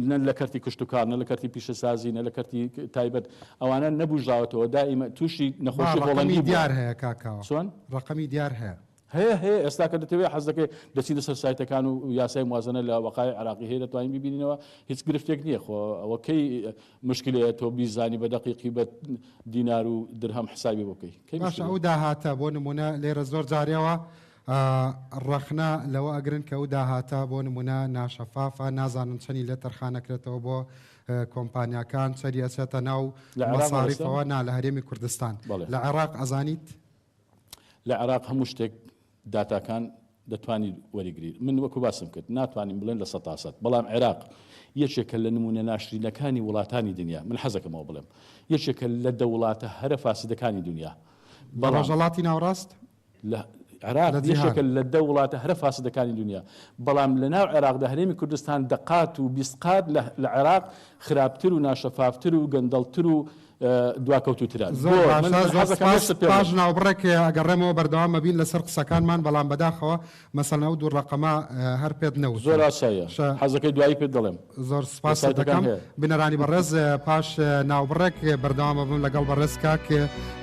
G: نە لە کەرتی کشتتوکار نە لە کەرتی پیشەسازی نە لە کەرتی تایبەت ئەوانە نەبوژاوەتەوە دائیمە تووشی نەخۆشی
A: هۆڵەنگی دیار هەیە کاکاوە
G: چۆن
A: ڕقەمی دیار هەیە
G: هەیە ئێستا کە دەتەوێت حەز دەکەی دەچین لەسەر سایتەکان و یاسای موازنە لە وەقای عێراقی هەیە دەتوانین ببینینەوە هیچ گرفتێک نییە خۆ ئەوەکەی مشکلەیە تۆ بیزانی بە دقیقی بە دینار و درهەم حسابی بۆکەی
A: باش ئەو داهاتە بۆ نمونە لێرە زۆر جارێەوە ڕەخنا لەوە ئەگرن کە ئەو داهاتە بۆ نمونە ناشەفافە نازانن چەنی لێ تەرخانەکرێتەوە بۆ کۆمپانیاکان چەری ئەچێتە ناو مەساریفەوە نا لە هەرێمی کوردستان لە عێراق ئەزانیت
G: لە عێراق هەموو شتێک داتاکان دەتوانین وەریگری من وەکو باسم کرد ناتوانین بڵێن لە 100%، بەڵام عێراق یەکێکە لە نمونە ناشرینەکانی وڵاتانی دنیا من حەزەکەمەوە بڵێم یەکێکە لە دەوڵاتە هەرە فاسدەکانی دنیا
A: ڕۆژهەڵاتی ناوڕاست
G: لە عێراق یەکێکە لە دەوڵاتە هەرە فاسدەکانی دنیا بەڵام لە ناو عێراقدا هەرێمی کوردستان دەقات و بیسقات لە عێراق خراپتر و ناشەفافتر و گەندەڵتر و دواکەوتوتران
A: پاش ناوبڕێک ئەگەڕێمەوە بەردەوام بین لەسەر قسەکانمان بەڵام بەداخەوە مەسەڵەنە و دوو ڕقەمە هەر پێت نەوت
G: زۆر ئاساییە حەزەکەی دوایی پێت دەڵێم
A: زۆر سپاس دەکەم بنەرانی بەڕێز پاش ناوبڕێک بەردەوام بم لەگەڵ بەڕێز کاک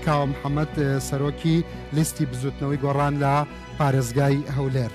A: کاوە محەممەد سەرۆکی لیستی بزوتنەوەی گۆڕان لە پارێزگای هەولێر.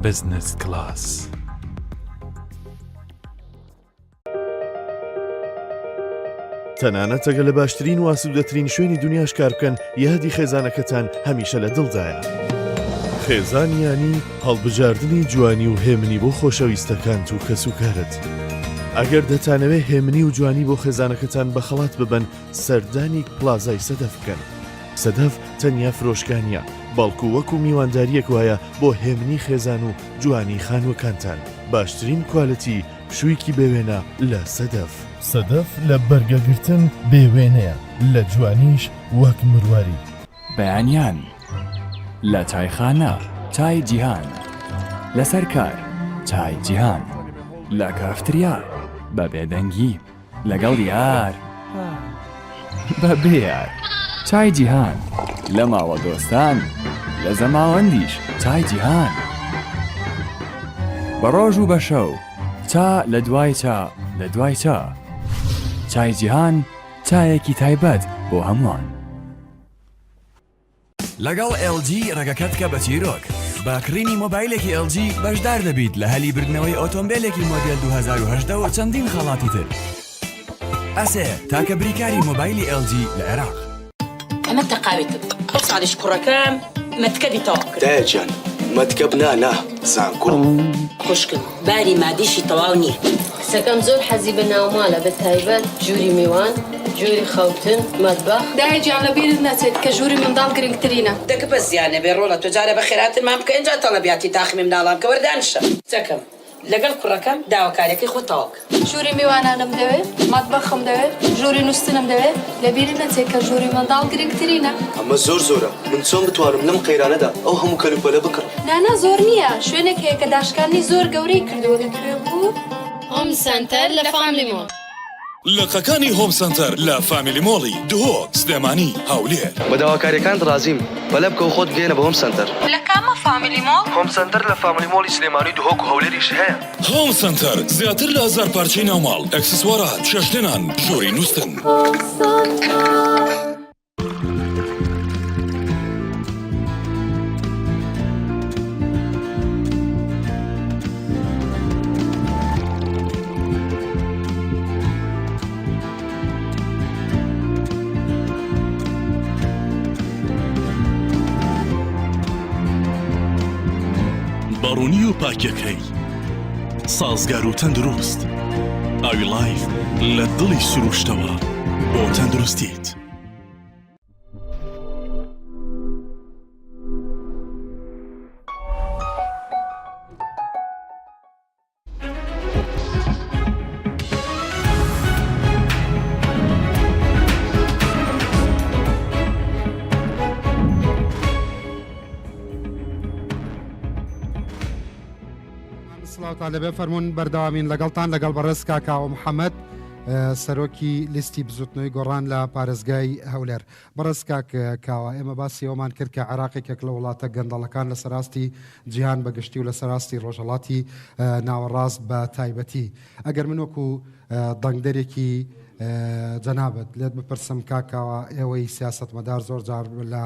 H: Business Class. تەنانەت ئەگە لە باشترین و ئاسوودەترین شوێنی دنیاش کار بکەن یادی خێزانەکەتان هەمیشە لە دڵدایە. خێزانیانی هەڵبژاردننی جوانی و هێمنی بۆ خۆشەویستەکانت و کەسوکارت. ئەگەر دەتانەوێت هێمنی و جوانی بۆ خێزانەکەتان بەخەڵات ببەن سەردانی پلازای سەدەف بکەن. سەدەف تەنیا فرۆشگانیە بەڵکو وەکو میوانداریەک وایە بۆ هێمنی خێزان و جوانی خانووەکانتان. باشترین کوالەتی شوویکی بێوێنە لە سەدەف. سەدەف لە بەرگەگرتن بێوێنەیە لە جوانیش وەک مرواری.
I: بەیانیان لە تایخانە چای جیهان، لەسەر کار چای جیهان، لە کافتریا بە بێدەنگی لەگەڵ یار بە بێیار چای جیهان، لە ماوە دۆستان لە زەماوەندیش چای جیهان، بە ڕۆژ و بە شەو چا لە دوای چا لە دوای چا چای جیهان چایەکی تایبەت بۆ هەمووان. لەگەڵ LG ڕێگەکەت کە بە چیرۆک باکڕینی مۆبایلێکی LG بەشدار دەبیت لە هەلی بردنەوەی ئۆتۆمبیلێکی مۆدێل 2010 و چەندین خەڵاتی تر. ئەسێ تاکە بریکاری مۆبایلی LG لە عێراق.
J: ئەمە تەقاوێتم ئەو ساڵیش کوڕەکەم مەتکەبی تەواو
K: دایەجان مەتکەب نانا زانکۆ
J: خوشکم باری مادیشی تەواو نییە.
L: کچەکەم زۆر حەزی بە ناومالە بە تایبەت ژووری میوان جووری خەوتن مەتبەخ.
M: دایەجان لەبیرت نەچێت کە ژووری منداڵ گرنگترینە.
J: دەکە بەس زیانە بێ ڕۆڵە تۆ جارە بە خێراتنمان بکە ئینجا تەڵەبیاتی تاخمی منداڵان کە وەردانشە. کچەکەم لەگەڵ کوڕەکەم داواکاریەکەی خۆ تەواو کرد.
M: ژووری میوانانم دەوێت مەتبەخم دەوێت ژووری نووستنم دەوێت لەبیرت نەچێت کە ژووری منداڵ گرنگترینە.
K: ئەمە زۆرە من چۆن بتوانم لەم قەیرانەدا ئەو هەموو کەلوپەلە بکڕم.
M: نانا زۆر نییە شوێنێک هەیە کە داشکانی زۆر گەورەی کردووە لەکوێ بوو؟
L: هۆم سنتەر لە فامیلی مۆڵ.
N: لقەکانی هۆم سنتەر لە فامیلی مۆڵی دهۆک سلێمانی هەولێر.
K: بە داواکاریەکان ڕازیم بەلە بکە و خۆت بگەێنە بە هۆم سنتەر.
M: لە کامە فامیلی مۆڵ؟
K: هۆم سنتەر لە فامیلی مۆڵی سلێمانی دهۆک و هەولێریش هەیە.
N: هۆم سنتەر زیاتر لە 1000 پارچەی ناوماڵ ئەکسسوارات چەشنێنان ژووری نووستن. بەڕوونی و پاکیەکەی سازگار و تەندروست ئاوی لایف لە دڵی سروشتەوە بۆ تەندروستیت.
A: لەبێ فەرمونون بەردەوامین لەگەڵتان لەگەڵ بەڕێز کاکاوە محەممەد سەرۆکی لیستی بزوتنەوەی گۆڕان لە پارێزگای هەولێر. بەڕێز کاکاوە ئێمە باسی ئەومان کرد کە عێراقێکێک لە وڵاتە گەندەڵەکان لە سەراستی جیهان بەگشتی و لە سەراستی ڕۆژهەڵاتی ناوەڕاست بە تایبەتی. ئەگەر من وەکو دەنگدەرێکی جەنابەت لێت بپرسم کاکاوە ئێوەی سیاسەتمەدار زۆر جار لە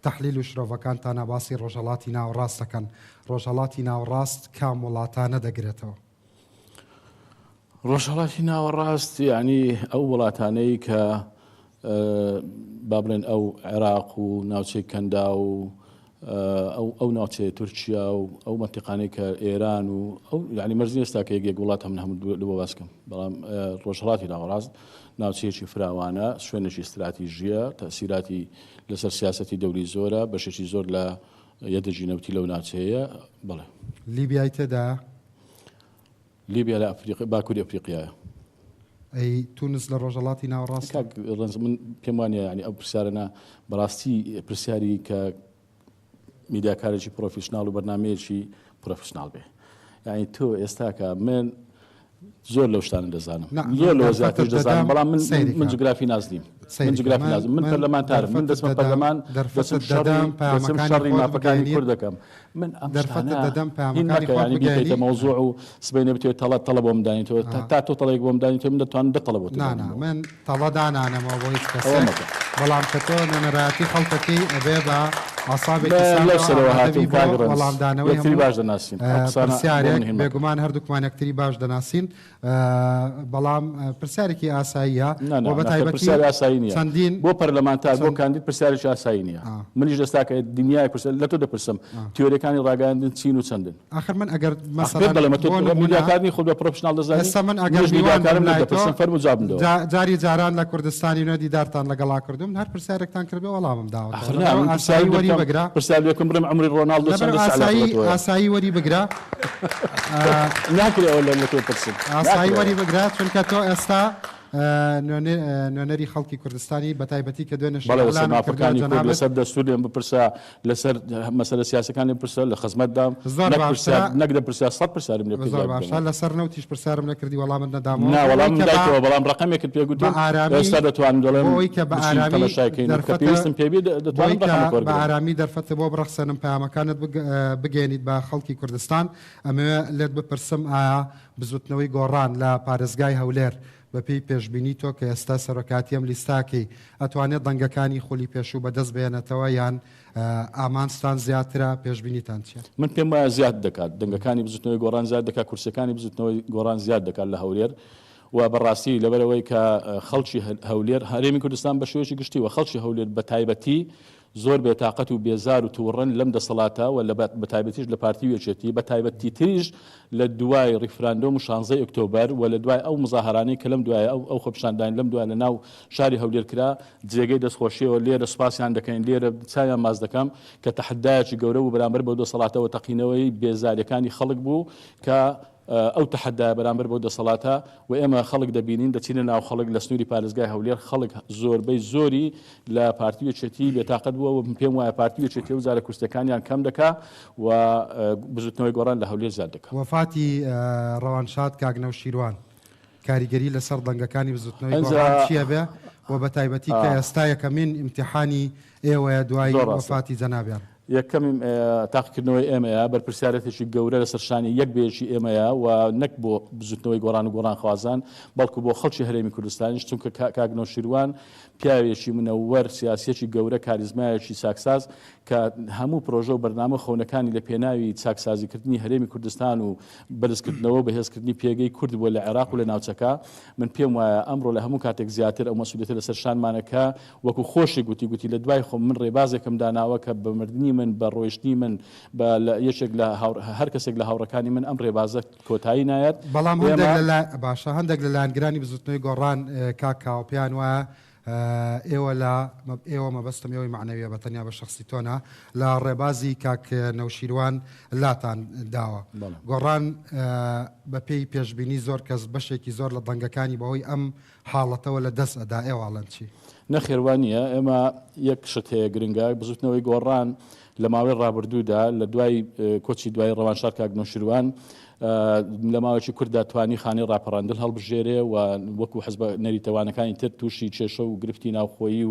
A: تەحلیل و شرۆڤەکانتانە باسی ڕۆژهەڵاتی ناوەڕاست دەکەن. ڕۆژهەڵاتی ناوەڕاست کام وڵاتانە دەگرێتەوە؟
G: ڕۆژهەڵاتی ناوەڕاست یعنی ئەو وڵاتانەی کە با بڵێن ئەو عێراق و ناوچەی کەندا و ئەو ناوچەیە تورکیا و ئەو منتیقانەی کە ئێران و ئەو یعنی مەرجی ئێستا کە یەک وڵات هەموو لەوە باس بکەم. بەڵام ڕۆژهەڵاتی ناوەڕاست ناوچەیەکی فراوانە شوێنێکی استراتیژیە تەسیراتی لەسەر سیاسەتی دەوری زۆرە بەشێکی زۆر لە یەدەجی نەوتی لەو ناوچەیە. بڵێ
A: لیبیای تێدا؟
G: لیبیا لە باکووری ئەفریقیایە.
A: ئەی تونس لە ڕۆژهەڵاتی ناوەڕاست؟
G: من پێم وانە ینی ئەو پرسیارەنە بەڕاستی پرسیاری کە میدیاکارێکی پرۆفیشنال و بەرنامەیەکی پرۆفیشنال بێ. یعنی تۆ ئێستاکە من زۆر لەو شتانە دەزانم زۆر لەوە زیاتر دەزانم بەڵام من جوگرافی نازنیم من جوگرافی نازم من پەرلەمانتارم من دەچمە پەرلەمان دەچم شەڕی مافەکانی کورد دەکەم من ئەم شتانە بیکەیتە مەوزوع و سبەینە بتوێت تەڵە بۆم دانیتەوە تا تۆ تەڵێک بۆم دانیتەوە من دەتوانم دە تەڵە بۆ
A: من تەڵە دانانەمەوە بۆ هیچ کەسێک بەڵام کە تۆ نەنەڕایەتی خەڵکەکەی ئەبێ بە
G: وەڵامدانەوەی باش دەناسین
A: پرسیارێک بێگومان هەردووکمان یەکتری باش دەناسین بەڵام پرسیارێکی ئاساییە بۆ بە تایبەتی چەندین
G: بۆ پەرلەمانتار بۆ کاندید پرسیارێکی ئاسایی نییە. منیش دەستا کە دنیای پرسیار لە تۆ دەپرسم تیۆریەکانی ڕاگەاندن چین و چەندن.
A: آخر من ئەگەر
G: میدیاکارنی خۆ بە پرۆفشنال دەزانێت
A: ئێستا من ئەگەر میدیاکارم
G: دەپرسم فەرموو جواب بدەوە.
A: جاری جاران لە کوردستانی نوێ دیدارتان لەگەڵا کردوم هەر پرسیارێکتان کرد بێ وەڵامم داوە.
G: پرسیار لێکم برم عمری ڕۆناڵدۆ
A: ئاسایی وەری بگرە
G: ناکرێەوە لە تۆ پرسم
A: ئاسایی وەری بگرە چونکە تۆ ئێستا نوێنەری خەڵکی کوردستانی بە تایبەتی کە دوێنێ
G: مافەکانی لەسەر دەستور لێم بپرسە لەسەر مەسەلە سیاسەکانی پرسە لە خزمەتدام نەک دەپرسیا 100 پرسیارم لێ
A: باشە لەسەر نەوتیش پرسیارم نەکردی وەڵامت نەدامەوە
G: وەڵام دایتەوە بەڵام ڕقەمێکت پێگوتم ئێستا دەتوانم دەڵێم
A: بۆی کە بە ئارامی
G: پێویستم پێبێ دەتوانم
A: بە ئارامی دەرفەتە بۆ بڕەخسەنم پەیامەکانت بگەێنیت بە خەڵکی کوردستان ئەمەوێ لێت بپرسم ئایا بزوتنەوەی گۆڕان لە پارێزگای هەولێر بەپێی پێشببینی تۆ کە ئێستا سەرۆکاتیم لیستاکەی ئەتوانێت دەنگەکانی خۆلی پێشوو بەدەست بێنێتەوە یان ئامانستان زیاترە پێشببینیتان چێت؟
G: من پێم وایە زیاد دەکات دەنگەکانی بزوتنەوەی گۆڕان زیاد دەکات کورسەکانی بزوتنەوەی گۆڕان زیاد دەکات لە هەولێر و بەڕاستی لەبەرەوەی کە خەڵکی هەولێر هەرێمی کوردستان بە شێوەیەکی گشتی و خەڵکی هەولێر بە تایبەتی زۆر بێتاقەت و بێزار و تووڕەن لەم دەسەڵاتە و بە تایبەتیش لە پارتی وێچێتی بە تایبەتی تریش لە دوای ڕیفراندۆم و 16 ئۆکتۆبەر و لە دوای ئەو مزاهرانەی کە لەم دوایە ئەو خۆپیشاندان لەم دوای لە ناو شاری هەولێر کرا جێگەی دەستخۆشیەوە لێرە سوپاسیان دەکەین لێرە چاویان ماز دەکەم کە تەحەدایەکی گەورە و بەرامبەر بەو دەسەڵاتەوە تەقینەوەی بێزاریەکانی خەڵک بوو کە ئەو تەحەدای بەرامبەر بۆ دەسەڵاتە و ئێمە خەڵک دەبینین دەچینە ناو خەڵک لە سنووری پارێزگای هەولێر خەڵک زۆربەی زۆری لە پارتی وێچێتی بێتاقەت بووە و پێم وایە پارتی وێچێتی و زارە کورسەکانیان کەم دەکا و بزوتنەوەی گۆڕان لە هەولێر زیاد دەکات.
A: وەفاتی ڕەوانشاد کاگنەوشیروان کاریگەری لەسەر دەنگەکانی بزوتنەوەی گۆڕان چییە بێ و بە تایبەتی کە ئێستا یەکەمین ئیمتیحانی ئێوەیە دوای وەفاتی جەنابیان؟
G: یەکەم تاقیکردنەوەی ئێمەیە بەرپرسیارەتێکی گەورە لەسەر شانی یەک بێژی ئێمەیە و نەک بۆ بزوتنەوەی گۆڕان و گۆڕان خوازان بەڵکو بۆ خەڵکی هەرێمی کوردستانیش چونکە کاگنەوشیروان پیاوێکی منەوەر سیاسیەکی گەورە کاریزمایەکی چاکساز کە هەموو پرۆژە و بەرنامە خەونەکانی لە پێناوی چاکسازیکردنی هەرێمی کوردستان و بەرزکردنەوە بەهێزکردنی پێگەی کورد بووە لە عێراق و لە ناوچەکە من پێم وایە ئەمڕۆ لە هەموو کاتێک زیاتر ئەو مەسئولیەتە لەسەر شانمانەکە وەکو خۆشی گوتی لە دوای خۆم من ڕێبازێکم داناوە کە بە مردنی من بە ڕۆیشتنی من یەکێک لە هەر کەسێک لە هاوڕەکانی من ئەم ڕێبازە کۆتایی نایەت.
A: بەڵام باشە هەندێک لە لایەنگرانی بزوتنەوەی گۆڕان کاکاوپیان وایە ئێوە مەبەستم ئێوەی معنەویە بە تەنیا بە شخصی تۆنا لە ڕێبازی کاک نەوشیروان لاتان داوە. گۆڕان بە پێی پێشببینی زۆر کەس بەشێکی زۆر لە دەنگەکانی بەهۆی ئەم حاڵەتەوە لە دەست ئەدا ئێواڵەن چی؟
G: نەخێوانیە ئێمە یەک شت هەیە گرنگە بزوتنەوەی گۆڕان لە ماوەی ڕابردوودا لە دوای کۆچی دوای ڕەوانشار کاک نەوشیروان لە ماوەی کووردا توانی خانی ڕاپەڕاندن هەڵبژێرێ و وەکو حزب نەریتەوانەکانی تر تووشی کێشە و گرفتی ناوخۆیی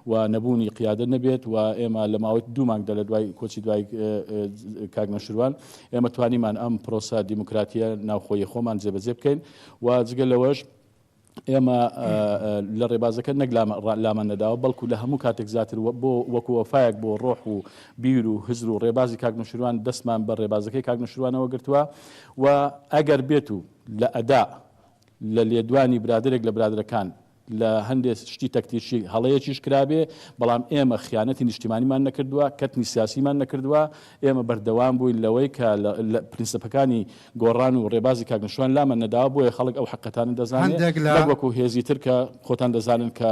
G: و نەبوونی قیادە نەبێت و ئێمە لە ماوەی 2 مانگدا لە دوای کۆچی دوای کاک نەوشیروان ئێمە توانیمان ئەم پرۆسە دیموکراتیە ناوخۆیی خۆمان جێبەجێ بکەین و جگە لەوەش ئێمە لە ڕێبازەکە نەک لامان نەداوە بەڵکو لە هەموو کاتێک زیاتر بۆ وەکو وەفایەک بۆ ڕۆح و بیر و هزر و ڕێبازی کاک نەوشیروان دەستمان بە ڕێبازەکەی کاک نەوشیروانەوە گرتووە و ئەگەر بێت و لە ئەدا لە لێدوانی برادرێک لە برادرەکان لە هەندێک شتی تەکتیشی هەڵەیەکیش کرابێ بەڵام ئێمە خیانەتی نیشتیمانیمان نەکردووە کەتنی سیاسیمان نەکردووە ئێمە بەردەوام بووین لەوەی کە پرینسپەکانی گۆڕان و ڕێبازی کاک نەوشیروان لامان نەداوە بۆیە خەڵک ئەو حەقەتانە دەزانێت وەکو هێزی تر کە خۆتان دەزانن کە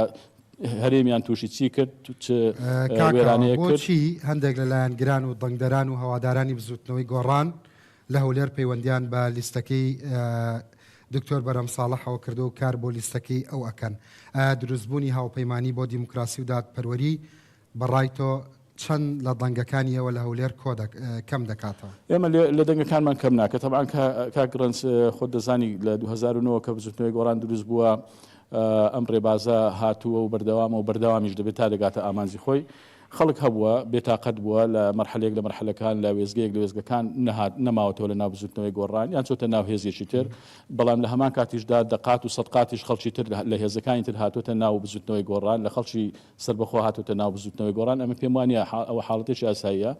G: هەرێمیان تووشی چی کرد وێرانەیە کرد.
A: هەندێک لە لایەنگران و دەنگدەران و هەوادارانی بزوتنەوەی گۆڕان لە هەولێر پەیوەندیان بە لیستەکەی دکتۆر بەرەم ساڵحەوە کردو و کار بۆ لیستەکەی ئەو ئەکەن. دروستبوونی هاوپەیمانی بۆ دیموکراسی و دادپەروەری بەڕای تۆ چەند لە دەنگەکانی ئەوە لە هەولێر کەم دەکاتەوە؟
G: ئێمە لە دەنگەکانمان کەم ناکە تەبعاً کاک گرنج خۆت دەزانی لە 2009 کە بزوتنەوەی گۆڕان دروست بووە ئەم ڕێبازە هاتووە و بەردەوامە و بەردەوامیش دەبێت تا دەگاتە ئامانزی خۆی خەڵک هەبووە بێتاقەت بووە لە مەرحلەیەک لە مەرحلەکان لە وێزگەیەک لە وێزگەکان نەماوەتەوە لە ناو بزوتنەوەی گۆڕان یان چۆتە ناو هێزیێکی تر بەڵام لە هەمان کاتیشدا دەقات و سەدقاتیش خەڵکی تر لە هێزەکانی تر هاتوۆتە ناو بزوتنەوەی گۆڕان لە خەڵکی سەربەخۆ هاتوۆتە ناو بزوتنەوەی گۆڕان ئەمە پێم وانە ئەوە حاڵەتێکی ئاساییە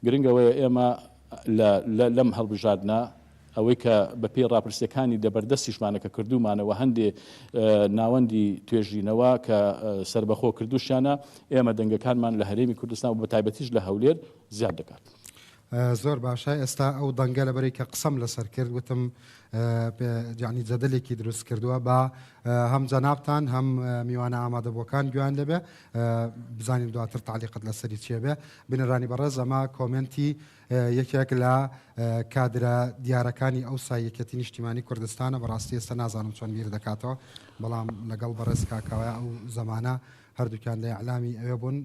G: گرنگەوەی ئێمە لەم هەڵبژاردنە ئەوەی کە بە پێی ڕاپرسیەکانی دەبەردەستیشمانەکە کردومانەوە هەندێ ناوەندی توێژینەوە کە سربەخۆ کردوشیانە ئێمە دەنگەکانمان لە هەرێمی کوردستان و بە تایبەتیش لە هەولێر زیاد دەکات.
A: زۆر باشە ئێستا ئەو دەنگە لەبەری کە قسەم لەسەر کرد وتم جانی جەدەلێکی دروست کردووە بە هەم جەنابتان هەم میوانە ئامادەبووەکان گویان لەبێ بزانین دواتر تعلیقت لەسەری چێ بێ بنەرانی بەڕێز ئەمە کۆمنتی یەکێک لە کادرە دیارەکانی ئەو سایەکەتی نیشتیمانی کوردستانە بەڕاستی ئێستا نازانم چۆن بیر دەکاتەوە بەڵام لەگەڵ بەڕێز کاکاوە ئەو زەمانە هەردووکیان لە ئەعلامی ئەوێ بوون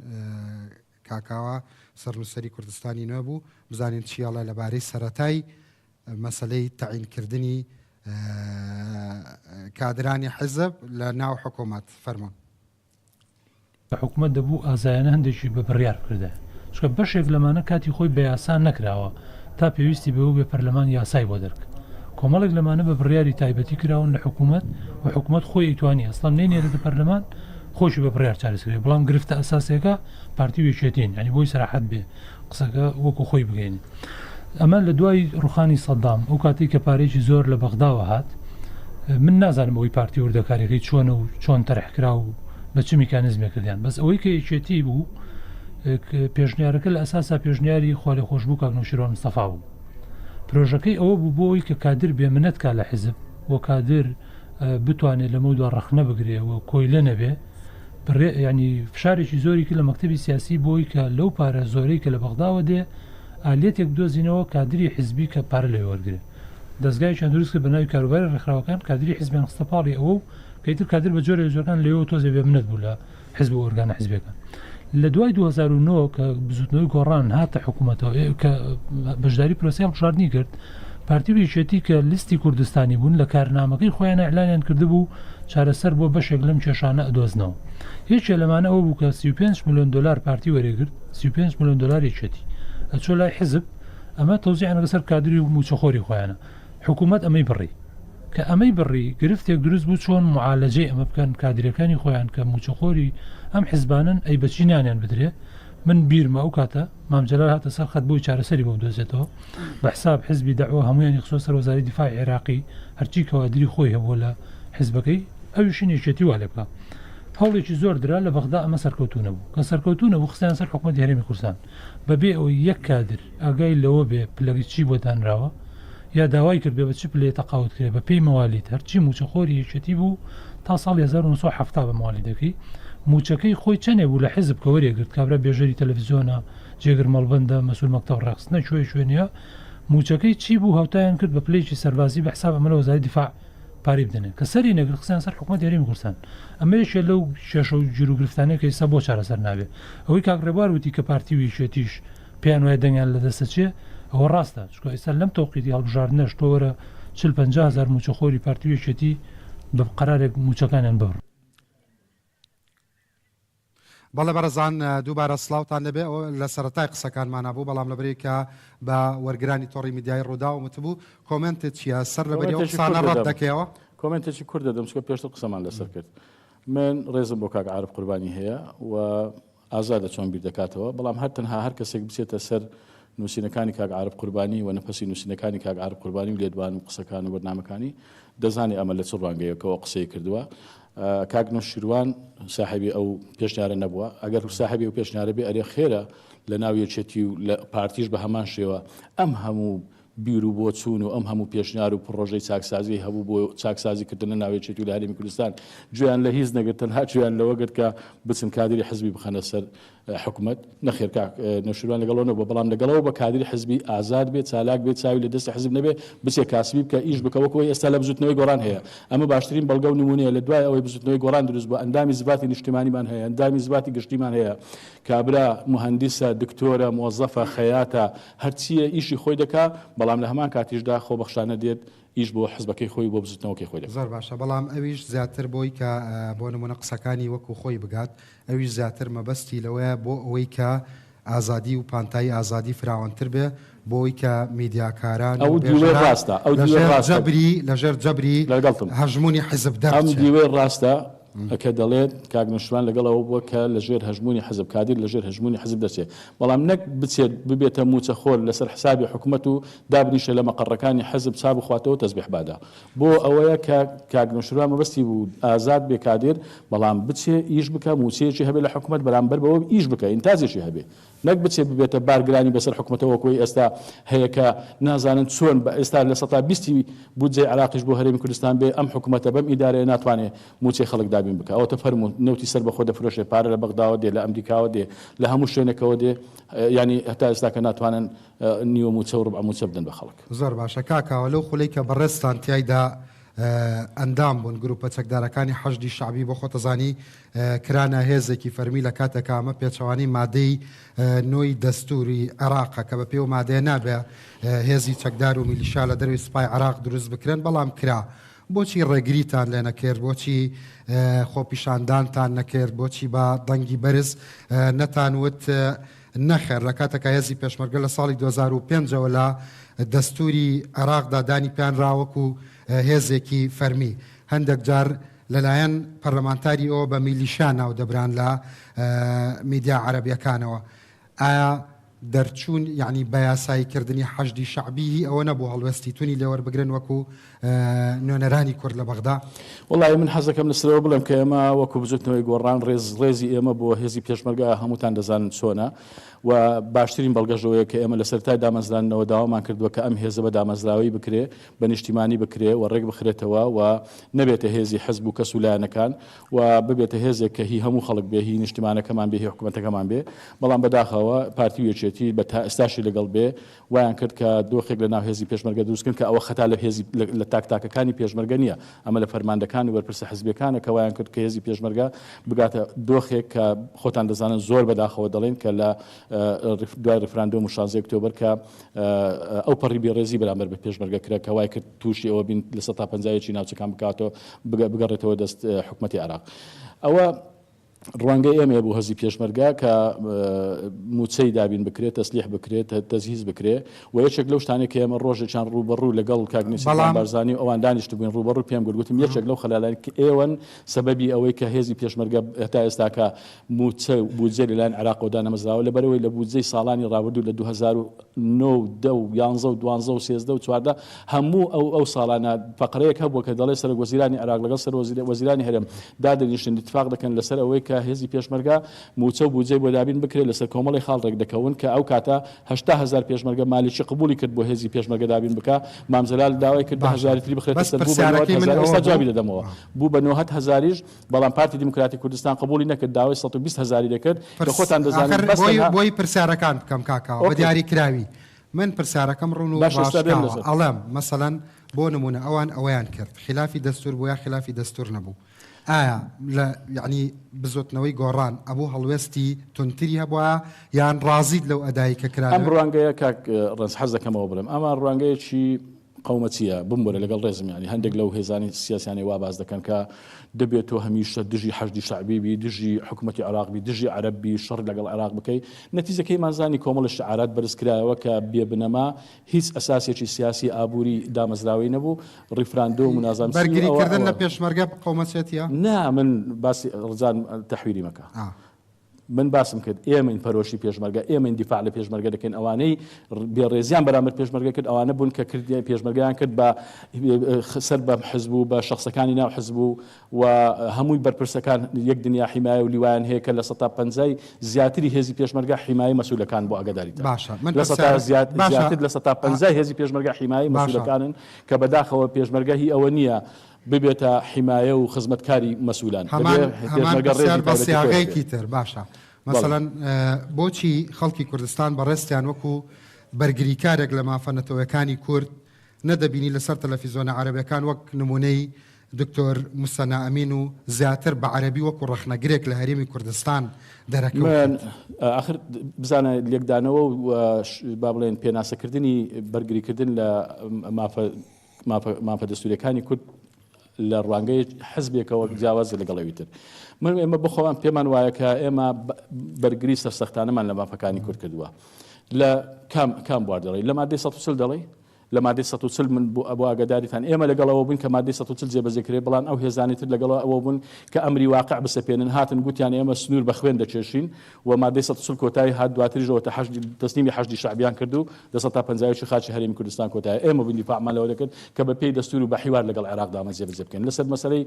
A: کاکاوە سەرنووسەری کوردستانی نەبوو بزانین چیاڵە لەبارەی سەرەتای مەسلەی تەعینکردنی کادرانی حزب لە ناو حکوومەت فەرمان
O: بە حکوومەت دەبوو ئازایانە هەندێکی بە بڕیار کردە چکە بەشێک لەمانە کاتی خۆی بە یاسان نەکراوە تا پێویستی بەوە بێ پەرلەمان یاسای بۆ دەرک کۆمەڵێک لەمانە بە بڕیاری تایبەتی کراون لە حکوومەت و حکوومەت خۆی ئیتوانی ئەسڵان نێنێرە پەرلەمان خۆشی بە بڕیار چارەسەری بەڵام گرفتە ئەساسیەکە پارتی وێچێتین ینی بۆی سەراحەت بێ قسەکە وەکو خۆی بگەین ئەمە لە دوای ڕوخانی سەدام ئەو کاتی کە پارێکی زۆر لە بەغداوە هات من نازانم ئەوی پارتی وردەکاریەکەی چۆنە و چۆن تەرحکرا و بە چ میکانیزمێک کردیان بەس ئەوەی کە یەکێتی بوو پێشنیارەکە لە ئەساسا پێشنیاری خۆلێ خۆشببوو کاک نوشیرۆن مستەفا بوو پرۆژەکەی ئەوە بوو بۆی کە کادر بێمنەت کا لە حیزب و کادر بتوانێت لەمە دووە ڕەخنە بگرێەوە کۆیلە نەبێ ینی فشارێکی زۆری کرد لە مەکتەبی سیاسی بۆی کە لەو پارە زۆرەی کە لە بەغداوە دێ ئالێتێک دۆزینەوە کادری حیزبی کە پارە لێ وەرگێ دەستگای دروست کرد بە ناوی کاروباری ڕێکخراوەکان کادری حیزبیان خستە پاڵی ئەوە و کەیتر کادر بە جۆرە جۆرەکان لێەوە تۆزێ بێمنەت بوو لە حیزب و ئۆرگانە حیزبەکان لە دوای 2009 کە بزوتنەوەی گۆڕان هاتە حکوومەتەوە کە بەشداری پرۆسی هەڵبژاردننی کرد پارتی وێچێتی کە لیستی کوردستانی بوون لە کارنامەکەی خۆیان ئەعلانیان کردبوو چارەسەر بۆ بەشێک لەم کێشانە ئەدۆزنەوە هیچ لەمانە ئەوە بوو کە 35 میلیۆن دلار پارتی وەرێگرت 35 میلیۆن دلار یەکێتی ئەچۆ لای حزب ئەمە تەوزیعیان لەسەر کادری و موچەخۆری خۆیانە حکوومەت ئەمەی بڕی کە ئەمەی بڕی گرفتێک دروست بوو چۆن معالەجەی ئەمە بکەن کادرەکانی خۆیان کە موچەخۆری ئەم حیزبانن ئەی بەچی نانیان بدرێ من بیرمە ئەو کاتە مامجلال هاتە سەر خەت بۆی چارەسەری بۆ دۆزێتەوە بە حساب حزبی داوە هەمویانی خصوص سەر وەزاری دیفاع عێراقی هەرچی کەوادری خۆی هەبووە لە حزبەکەی ئەویشی نێچێتی وا لێ بکە هەوڵێکی زۆر درا لە بەغدا ئەمە سەرکەوتونە بوو کە سەرکەوتونە بوو خستیان سەر حکومەتی هەرێمی کوردستان بەبێ ئەوەی یەک کادر ئاگای لەوە بێ پلەگی چی بۆ دانراوە یا داوای کرد بێ بە چ پلێ تەقاوت کرێ بە پێی مەوالیت هەرچی موچەخۆری یەکێتی بوو تا ساڵ 1970 بە موالیدەکەی موچەکەی خۆی چەنێ بوو لە حزب کە وەرێگرت کابرا بێژەری تەلەڤیزیۆنە جێگر مەڵبەندە مەسول مەکتەب ڕاخستنە شوێنە موچەکەی چی بوو هەوتایان کرد بە پلێکی سەربازی بە حساب ئەمە لە وەزارەتی دیفاع پاری بدەنێ کە سەری نەگرت خستیان سەر حکومەتی هەرێمی کوردستان ئەمە یەکێ لەو شێشە و جیروگرفتانەیە کە ئێستا بۆ چارەسەر نابێ ئەوەی کاک ڕێبوار وتی کە پارتی وێچێتیش پێیان وایە دەنگیان لەدەستە چێ ئەوە ڕاستە چونکە ئێستا لەم تەوقیتی هەڵبژاردنەش تۆ وەرە 40-50 هزار موچەخۆری پارتی وێچێتی بە قەرارێک موچەکانیان ببڕ
A: بەڵێ بەرەزان دووبارە سڵاوتان دەبێ ئەو لە سەرەتای قسەکانمان بوو بەڵام لەبەرەی کە بە وەرگرانی تۆڕی میدیای ڕوودا و متبوو کۆمنتت چیە سەر لەبەری ئەو قسانە ڕەت دەکەیەوە
G: کۆمنتێکی کورد دەدەم چکە پێشتر قسەمان لەسەر کرد من ڕێزم بۆ کاک عارف قوربانی هەیە و ئازادە چۆن بیر دەکاتەوە بەڵام هەر تەنها هەر کەسێک بچێتە سەر نووسینەکانی کاک عارف قوربانی و نەفەسی نووسینەکانی کاک عارف قوربانی و لێدوان و قسەکان و بەرنامەکانی دەزانی ئەمە لە چ ڕوانگەیەکەوە قسەی کردووە کاک نووشیروان ساحبی ئەو پێشنیارە نەبووە ئەگەر ساحبی و پێشنیارە بێ ئەرێ خێرە لە ناو یەکێتی و لە پارتیش بە هەمان شێوە ئەم هەموو بیر و بۆ چوون و ئەم هەموو پێشنیار و پڕۆژەی چاکسازی هەبوو بۆ چاکسازیکردنە ناوێچێتی و لە هەرێمی کوردستان گوێیان لە هیچ نەگرتن هاچویان لەوە گرت کە بچن کادری حزبی بخەنە سەر حکومەت نەخێر کاک نووشیروان لەگەڵەوە بەڵام لەگەڵەوە بە کادری حزبی ئازاد بێت چالاک بێت چاوی لە دەستی حزب نەبێ بچێ کاسبی بکە ئیش بکەوەکەوەی ئێستا لە بزوتنەوەی گۆڕان هەیە ئەمە باشترین بەڵگە و نمونەیە لە دوای ئەوەی بزوتنەوەی گۆڕان دروست بووە ئەندامی زباتی نیشتیمانیمان هەیە ئەندامی زباتی گشتیمان هەیە کابرا مهندسە دکتۆرە موظفە خەیاتە هەرچیە ئیشی خۆی دەکا بەڵام لە هەمان کاتیشدا خۆبەخشانە دێت ئیش بۆ حزبەکەی خۆی بۆ بزوتنەوەکەی خۆی
A: زۆر باشە بەڵام ئەویش زیاتر بۆی کە بۆ نمونە قسەکانی وەکو خۆی بگات ئەویش زیاتر مەبەستی لەوەیە بۆ ئەوەی کە ئازادی و پانتایی ئازادی فراوانتر بێ بۆی کە میدیاکاران لەژێر جەبری هەژمونی حزب
G: ئەم دیوێ ڕاستە کە دەڵێت کاک نووشیروان لەگەڵەوە بووە کە لەژێر هەژمونی حزب کادر لەژێر هەژمونی حزب دەچێت بەڵام نەک بچێت ببێتە موچەخۆر لەسەر حسابی حکومەت و دابنیشە لە مەقەڕەکانی حزب چا بخواتەوە تەسبیح بادا بۆ ئەوەیە کە کاک نووشیروان مەبەستی بوو ئازاد بێ کادر بەڵام بچێ ئیش بکە موچەیەکی هەبێت لە حکومەت بەرامبەر بەوە ئیش بکە ئینتازێکی هەبێ نەک بچێت ببێتە بارگرانی بەسەر حکومەتەوە کۆی ئێستا هەیە کە نازانن چۆن بە ئێستا لە 120 بودجێ عراقیش بۆ هەرێمی کوردستان بێ ئەم حکومەتە بەم ئیدارەیە ناتوانێت موچەی خەڵک دابین بکە ئەوە تەفەرمون نەوتی سەر بەخۆ دەفرۆشێ پارە لە بەغداوە دێ لە ئەمریکاوە دێ لە هەموو شوێنێکەوە دێ ینی هەتا ئێستا کە ناتوانن نیوە موچە و ڕوبع موچە بدەن بە خەڵک
A: زۆر باشە کاکاوە لەو خولەی کە بەڕێستان تیایدا ئەندام بوون گروپە چەکدارەکانی حەشدی شعبی بۆ خۆتەزانی کرانە هێزێکی فەرمی لە کاتێکە ئەمە پێچەوانی مادەی نۆی دەستوری عێراقە کە بە پێ و مادەیە نابێ هێزی چەکدار و میلیشا لە دەروی سوپای عێراق دروست بکرێن بەڵام کرا بۆچی ڕێگریتان لێ نەکرد بۆچی خۆپیشاندانتان نەکرد بۆچی بە دەنگی بەرز نەتانوت نەخێر لە کاتەکە هێزی پێشمەرگە لە ساڵی 2005ەوە لە دەستوری عێراقدا دانی پیانراوەکو هێزێکی فەرمی هەندێک جار لەلایەن پەرلەمانتاری ئەوە بە میلیشیا ناو دەبران لە میدیا عەرەبیەکانەوە ئایا دەرچوون یعنی بە یاساییکردنی حەشدی شەعبی ئەوە نەبوو هەڵوەستی تونی لێوەربگرن وەکو نوێنەرانی کورد لە بەغدا
G: وڵی من حەزەکەم لەسەرەوە بڵێم کە ئێمە وەکو بزوتنەوەی گۆڕان ڕێزی ئێمە بۆ هێزی پێشمەرگە هەمووتان دەزانن چۆنە و باشترین بەڵگەژەوەیە کە ئێمە لە سەرای دامەزرانەوە داوامان کردووە کە ئەم هێزە بە دامەزراوی بکرێ بە نیشتیمانی بکرێ و ڕێک بخرێتەوە و نەبێتە هێزی حەزب و کەس و لایەنەکان و ببێتە هێزێک کە هی هەموو خەڵک بێ هی نیشتیمانەکەمان بێ هی حکوومەتەکەمان بێ بەڵام بەداخەوە پارتی وێچێتی بە تا ئێستاشی لەگەڵ بێ وایان کرد کە دۆخێک لە ناو هێزی پێشمەرگە دروستکردن کە ئەوە خەتا لە هێزی لە تاکتاکەکانی پێشمەرگە نییە ئەمە لە فەرماندەکانی وەرپرسە حزبەکانە کە وایان کرد کە هێزی پێشمەرگە بگاتە دۆخێک کە خۆتان دەزانن زۆر بەداخەوە دەڵێن کە لە دوای ڕفراندۆم و 16 ئۆکتۆبەر کە ئەو پەڕی بێڕێزی بەرامبەر بە پێشمەرگە کرا کە وای کرد تووشی ئەوە بین لە 150 ناوچەکان بکاتەوە بگەڕێتەوە دەست حکوومەتی عێراق ئەوە ڕوانگەی ئێمە بوو هەزی پێشمەرگە کە موچەی دابین بکرێت تەسلیح بکرێت تەزهیز بکرێت و یەکێک لەو شتانێک کە ئێمە ڕۆژێکیان ڕوبەڕوو لەگەڵ کاگنیسیان بارزانانی و ئەوان دانیشت بووین ڕوبەڕوو پێم گوتم یەکێک لەو خەلالانی کە ئێوەن سەبەبی ئەوەی کە هێزی پێشمەرگە هەتا ئێستاکە موچە بودجێ لەلایەن عێراقەوە دانەمەزراوە لەبەرەوەی لە بودجەی ساڵانی ڕابردوو لە 2009 11 و 12 و 13 و 14 هەموو ئەو ساڵانە فەقرەیەک هەبووە کە دەڵێ سەر وەزیرانی عێراق لەگەڵ سەر وەزیرانی هەرێم دادەنیشتن اتفاق دەکەن لەسەر ئەوەی کە هێزی پێشمەرگە موچە و بودجەی بۆ دابین بکرێت لەسەر کۆمەڵی خاڵڕێک دەکەون کە ئەو کاتە 80,000 پێشمەرگە مالیکی قبولی کرد بۆ هێزی پێشمەرگە دابین بکە مامزەلال داوای کرد 10,000 تری بخرێتە سەر ئێستا جوابی دەدەمەوە بوو بە 90,000 بەڵام پارتی دیموکراتی کوردستان قبولی نەکرد داوای 120,000 دەکرد کە خۆتان دەزانن
A: بۆی پرسیارەکان بکەم کاکاوە بە دیاری کراوی من پرسیارەکەم ڕوون و ئەڵێم مەسەڵەن بۆ نمونە ئەوان ئەوەیان کرد خلافی دەستور بوو یا خلافی دەستور نەبوو ئایا لە یعنی بزوتنەوەی گۆڕان ئەبوو هەڵوێستی تونتری هەبووە یان ڕازیت لەو ئەدایی کە کرا
G: ئەم ڕوانگەیە کاک ڕەنس حەز دەکەمەوە بڵێم ئەمە ڕوانگەیەکی قەومەتیە بمبورە لەگەڵ ڕێزم ینی هەندێک لەو هێزانی سیاسیانی وا باز دەکەن کە دەبێتەوە هەمیشە دژی حەشدی شعبی دژی حکوومەتی عێراقبی دژی عەرەبی شەڕ لەگەڵ عێراق بکەی نەتیجەکەی مازانی کۆمەڵە شعارات بەرزکرایەوە کە بێبنەما هیچ ئەساسێکی سیاسی ئابووری دامەزراوی نەبوو ڕیفراندۆم و نازانم
A: بەرگریکردن لە پێشمەرگە قەومەتیەتە
G: نا من باسی ڕزان تەحویری مەکە من باسم کرد ئێمە این پەرۆشی پێشمەرگە ئێمە دیفاع لە پێشمەرگە دەکەین ئەوانەی بێڕێزیان بەرامبەر پێشمەرگە کرد ئەوانە بوون کە کردی پێشمەرگیان کرد بە سەر بە حزب و بە شخصەکانی ناو حزب و هەمووی بەرپرسەکان یەک دنیا حیمایە و لیوان هەیە کە لە 150 زیاتری هێزی پێشمەرگە حیمایی مەسئولەکان بۆ ئەگەداریت زیاتر لە 150 هێزی پێشمەرگە حیمایی مەسئولەکانن کە بەداخەوە پێشمەرگە هی ئەوە نییە ببێتە حیمایە و خزمەتکاری مەسئولان
A: سیاغەیەکی تر باشە مثلەن بۆچی خەڵکی کوردستان بەڕێستیان وەکو بەرگریکارێک لە مافەنەتەوەیەکانی کورد نەدەبینی لەسەر تەلەڤیزۆنە عەرەبیەکان وەک نمونەی دکتۆر موسەنا ئەمین و زیاتر بە عەرەبی وەکو ڕەخنەگرێک لە هەرێمی کوردستان دەرەکەوت
G: آخر بزانە لێکدانەوە و با بڵێن پێناسەکردنی بەرگریکردن لە مافە دەستوریەکانی کورد لە ڕوانگەی حزبێکەوە جیاواز لەگەڵەوی تر من ئێمە بخۆوان پێمان وایە کە ئێمە بەرگری سەرسەختانەمان لە مافەکانی کورد کردووە لە کام بواردەڵی لە مادەی 140 دەڵێ لە مادەی 140 من بۆ ئاگاداریتان ئێمە لەگەڵەوە بوون کە مادەی 140 جێبەجێکرێ بەڵام ئەو هێزانی تر لەگەڵەوە ئەوە بوون کە ئەمری واقع بسەپێنن هاتن گوتیان ئێمە سنوور بە خوێن دەچێشین و مادەی 140 کۆتایی هات دواتریژەوە تەسلیمی حەشدی شعبیان کردو لە 150 خاچی هەرێمی کوردستان کۆتایی ئێمە بوون دیفاعمان لەوە دەکرد کە بە پێی دەستور و بە حیوار لەگەڵ عێراقدا جێبەجێ بکەن لەسەر مەسەلەی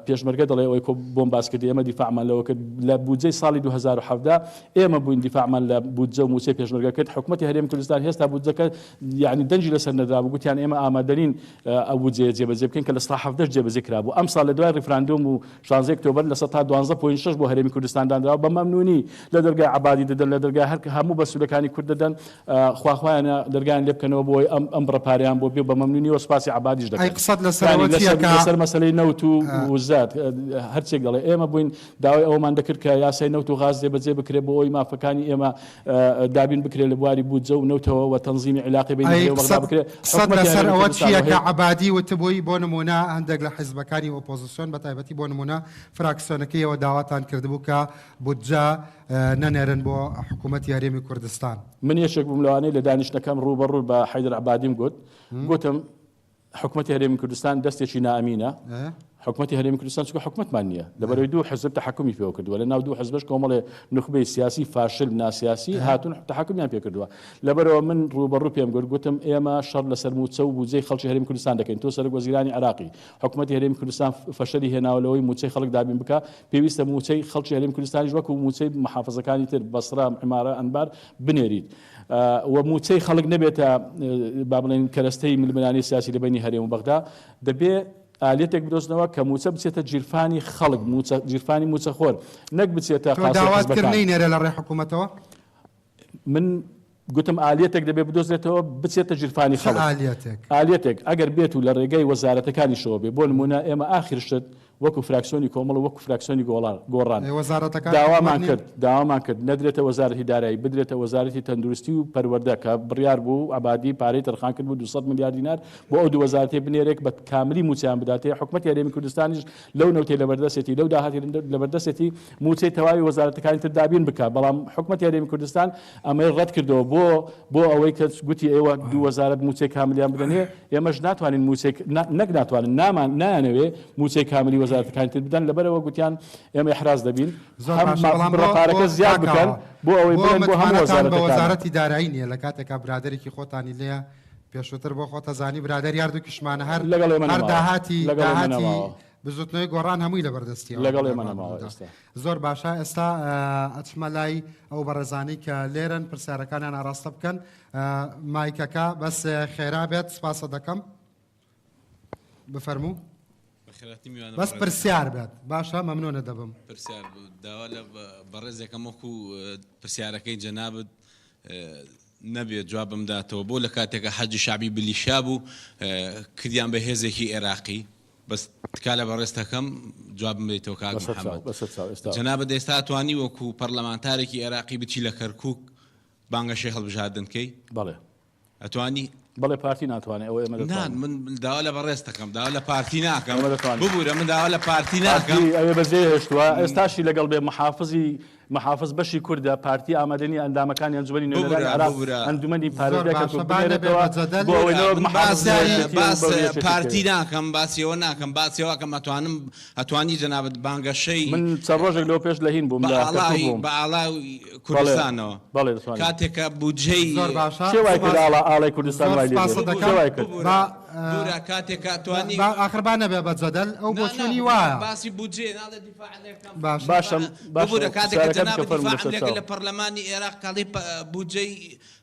G: پێشمەرگە دەڵێ ئەوەی کۆ بۆم باس کردی ئێمە دیفاعمان لەوە کرد لە بودجەی ساڵی 2017 ئێمە بووین دیفاعمان لە بودجە و موچەی پێشمەرگە کرد حکوومەتی هەرێمی کوردستان هێستا بودجەکە یعنی دەنجی لەسەر نەدرابوو گوتیان ئێمە ئامادەرین ئەو بودجەیە جێبەجێ بکەین کە لە 117 جێبەجێ کرابوو ئەم ساڵ لە دوای ڕیفراندۆم و 16 ئۆکتۆبەر لە 112.6 بۆ هەرێمی کوردستان دانراوە بە مەمنونی لە دەرگای عەبادی دەدەن لە دەرگای هەموو بەسوولەکانی کورد دەدەن خواخوایانە دەرگایان لێ بکەنەوە بۆی ئەم بڕەپاریان بۆ بێ بە مەمنونیەوە سوپاسی عەبادیش دەکەن لەسەر مەسەلەی نەوت و وزات هەرچێک دەڵێ ئێمە بووین داوای ئەومان دەکرد کە یاسای نەوت و غاز جێبەجێ بکرێ بۆ ئەوی مافەکانی ئێمە دابین بکرێ لە بواری بودجە و نەوتەوە و تەنظیمی علاقی بین بکرێت
A: سەد لەسەر ئەوە چییە کە عەبادی وتبووی بۆ نمونە هەندێک لە حیزبەکانی ئۆپۆزیسیۆن بە تایبەتی بۆ نمونە فراکسیۆنەکەیەوە داواتان کردبوو کە بودجە نەنێرن بۆ حکوومەتی هەرێمی کوردستان.
G: من یەکێک بووم لەوانەی لە دانیشتەکەم ڕوبەڕوو بە حەیدر عەبادیم گوتم حکوومەتی هەرێمی کوردستان دەستێکی نائەمینە. حکوومەتی هەرێمی کوردستان چونکە حکوومەتمان نییە لەبەرەوەی دوو حزب تەحکومی پێوە کردووە لە ناو دوو حزبش کۆمەڵێ نخبەی سیاسی فاشل ناسیاسی هاتون تەحکومیان پێ کردووە. لەبەرەوە من ڕوبەڕوو پێم گوتم ئێمە شەڕ لەسەر موچە و بودجەی خەڵکی هەرێمی کوردستان دەکەین. تۆ سەرۆک وەزیرانی عێراقی حکوومەتی هەرێمی کوردستان فەشەلی هێناوەلەوەی موچەی خەڵک دابین بکە پێویستە موچەی خەڵکی هەرێمی کوردستانیش وەکو موچەی محافەزەکانی تر بەسرا عمارە ئەنبار بنێریت. و موچەی خەڵک نەبێتە با بڵێن کەرەستەی ململانی سیاسی لە بینی هەرێم و بەغدا دەبێ ئالێتێک بدۆزنەوە کە موچە بچێتە جیرفانی خەڵک جیرفانی موچەخۆر نەک بچێتە
A: داواتکردنی نێرە لە ڕێ حکوومەتەوە.
G: من گوتم ئالێتێک دەبێ بدۆزرێتەوە بچێتە جیرفانی خەڵک ئالێتێک ئەگەر بێت و لە ڕێگەی وەزارەتەکانی شەوە بێ بۆ نمونە ئێمە ئاخر شت وەکو فراکسیۆنی کۆمەڵ وەکو فراکسیۆنی گۆڕان داوامان کرد نەدرێتە وەزارەتی دارایی بدرێتە وەزارەتی تەندروستی و پەروەردە کە بڕیار بوو عەبادی پارەی تەرخان کرد بوو 200 میلیارد دینار بۆ ئەو دوو وەزارەتی بنێرێک بە کاملی موچیان بداتێ حکوومەتی هەرێمی کوردستانیش لەو نەوتەی لەبەردەستێتی لەو داهاتی لەبەردەستێتی موچەی تەواوی وەزارەتەکانی تر دابین بکە بەڵام حکوومەتی هەرێمی کوردستان ئەمەی ڕەت کردەوە بۆ ئەوەی کە گوتی ئێوە دوو وەزارەت موچەی کاملیان بدەنێ ئێمەش ناتوانین موچەی نەک ناتوانن نایانەوێ موچەی کاملی وەزارەتەکانی تر بدەن لەبەرەوە گوتیان ئێمە ئەحراز دەبین پارەکە زیاد بکەن بۆ ئەوەی بڵێن بۆ هەموو
A: وەزارەتی دارایی نییە لە کاتێکا برادێکی خۆتانی لێە پێشووتر بۆ خۆتە زانی برادەر یارد و کشمانە هەر داهاتی بزوتنەوەی گۆڕان هەمووی لەبەردەستی
G: لەگەڵ
A: زۆر باشە. ئێستا ئەچمە لای ئەو بەڕێزانەی کە لێرن پرسیارەکانیان ئاراستە بکەن مایکەکە بەس خێرا بێت سپاسە دەکەم بفەرموو بەس پرسیار بێت باشە مەمنونە دەبم
P: پرسیار داوا لە بەڕێزێکم وەکو پرسیارەکەی جەنابەت نەبێت جوابم داتەوە بۆ لە کاتێکە حەجی شعبی بلیشا بوو کردیان بە هێزێکی عێراقی بەس تکا لە بەڕێستەکەم جوابم بێتەوە کاک محەممەد جەنابەت ئێستا توانی وەکو پەرلەمانتارێکی عێراقی بچی لە کەرکووک بانگەشەی هەڵبژاردنکەی
G: بەڵێ
P: ئەتوانی
G: بەڵێ پارتی ناتوانێت ئەوە ئێمە
P: من داوا لە بەڕێستەکەم داوا لە پارتی ناکەم ببوورە من داوا لە پارتی ناکەم
G: ئەوێ بەزێ هێشتووە ئێستاشی لەگەڵ بێ محافظ بەشی کوردە پارتی ئامادەنی ئەندامەکانی ئەنجومەنی نوێنەرانی عێراق ئەنجومەنی
P: پارتی ناکەم باسیەوە ناکەم باسیەوەکەم ئەتوانی جەنابەت بانگەشەی
G: من چەند ڕۆژێک لەوە پێش لە هین بووم
P: بە ئاڵای کوردستانەوە کاتێکە بودجەی
G: وای کرد ئاڵای کوردستان
P: کاتێکە توانی
A: ئاخربان نەبێ بە جەدەل ئەو بۆچوونی وایە
P: باسی بودجێ ناڵە
G: باشە
P: کاتێکە جەنابەت دیفاعەکە لە پەرلەمانی عێراق کاڵی بودجەی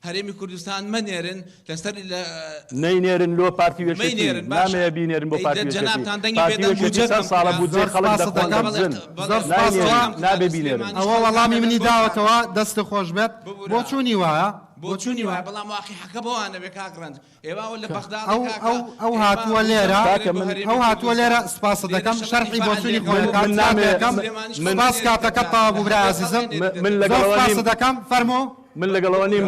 P: هەرێمی کوردستان منێرن لەسەر
G: نەینێرن لۆ پارتی وێشێتی نامەیە بینێرن بۆ پارتی
P: جەنابتان دەنگی پێدەم
G: ساڵە بودجەی خەڵک دەخۆن نابێ بینێرن
A: ئەوە وەڵامی منی داوەتەوە دەستە خۆش بێت بۆچوونی وایە
P: بۆچوونی وایە بەڵام واقعی حەقە بۆوانە بێ کاکڕەنج ئێوە لە بەغداد
A: ئەو هاتووە لێرە ئەو هاتووە لێرە سپاسە دەکەم شەرحی بۆچوونی خۆیەکان نامێکم سپاس کاتەکە تاوا بوو برا عەزیزم
G: من لەگەڵ
A: دەکەم فەرموو
G: من لەگەڵەوە نیم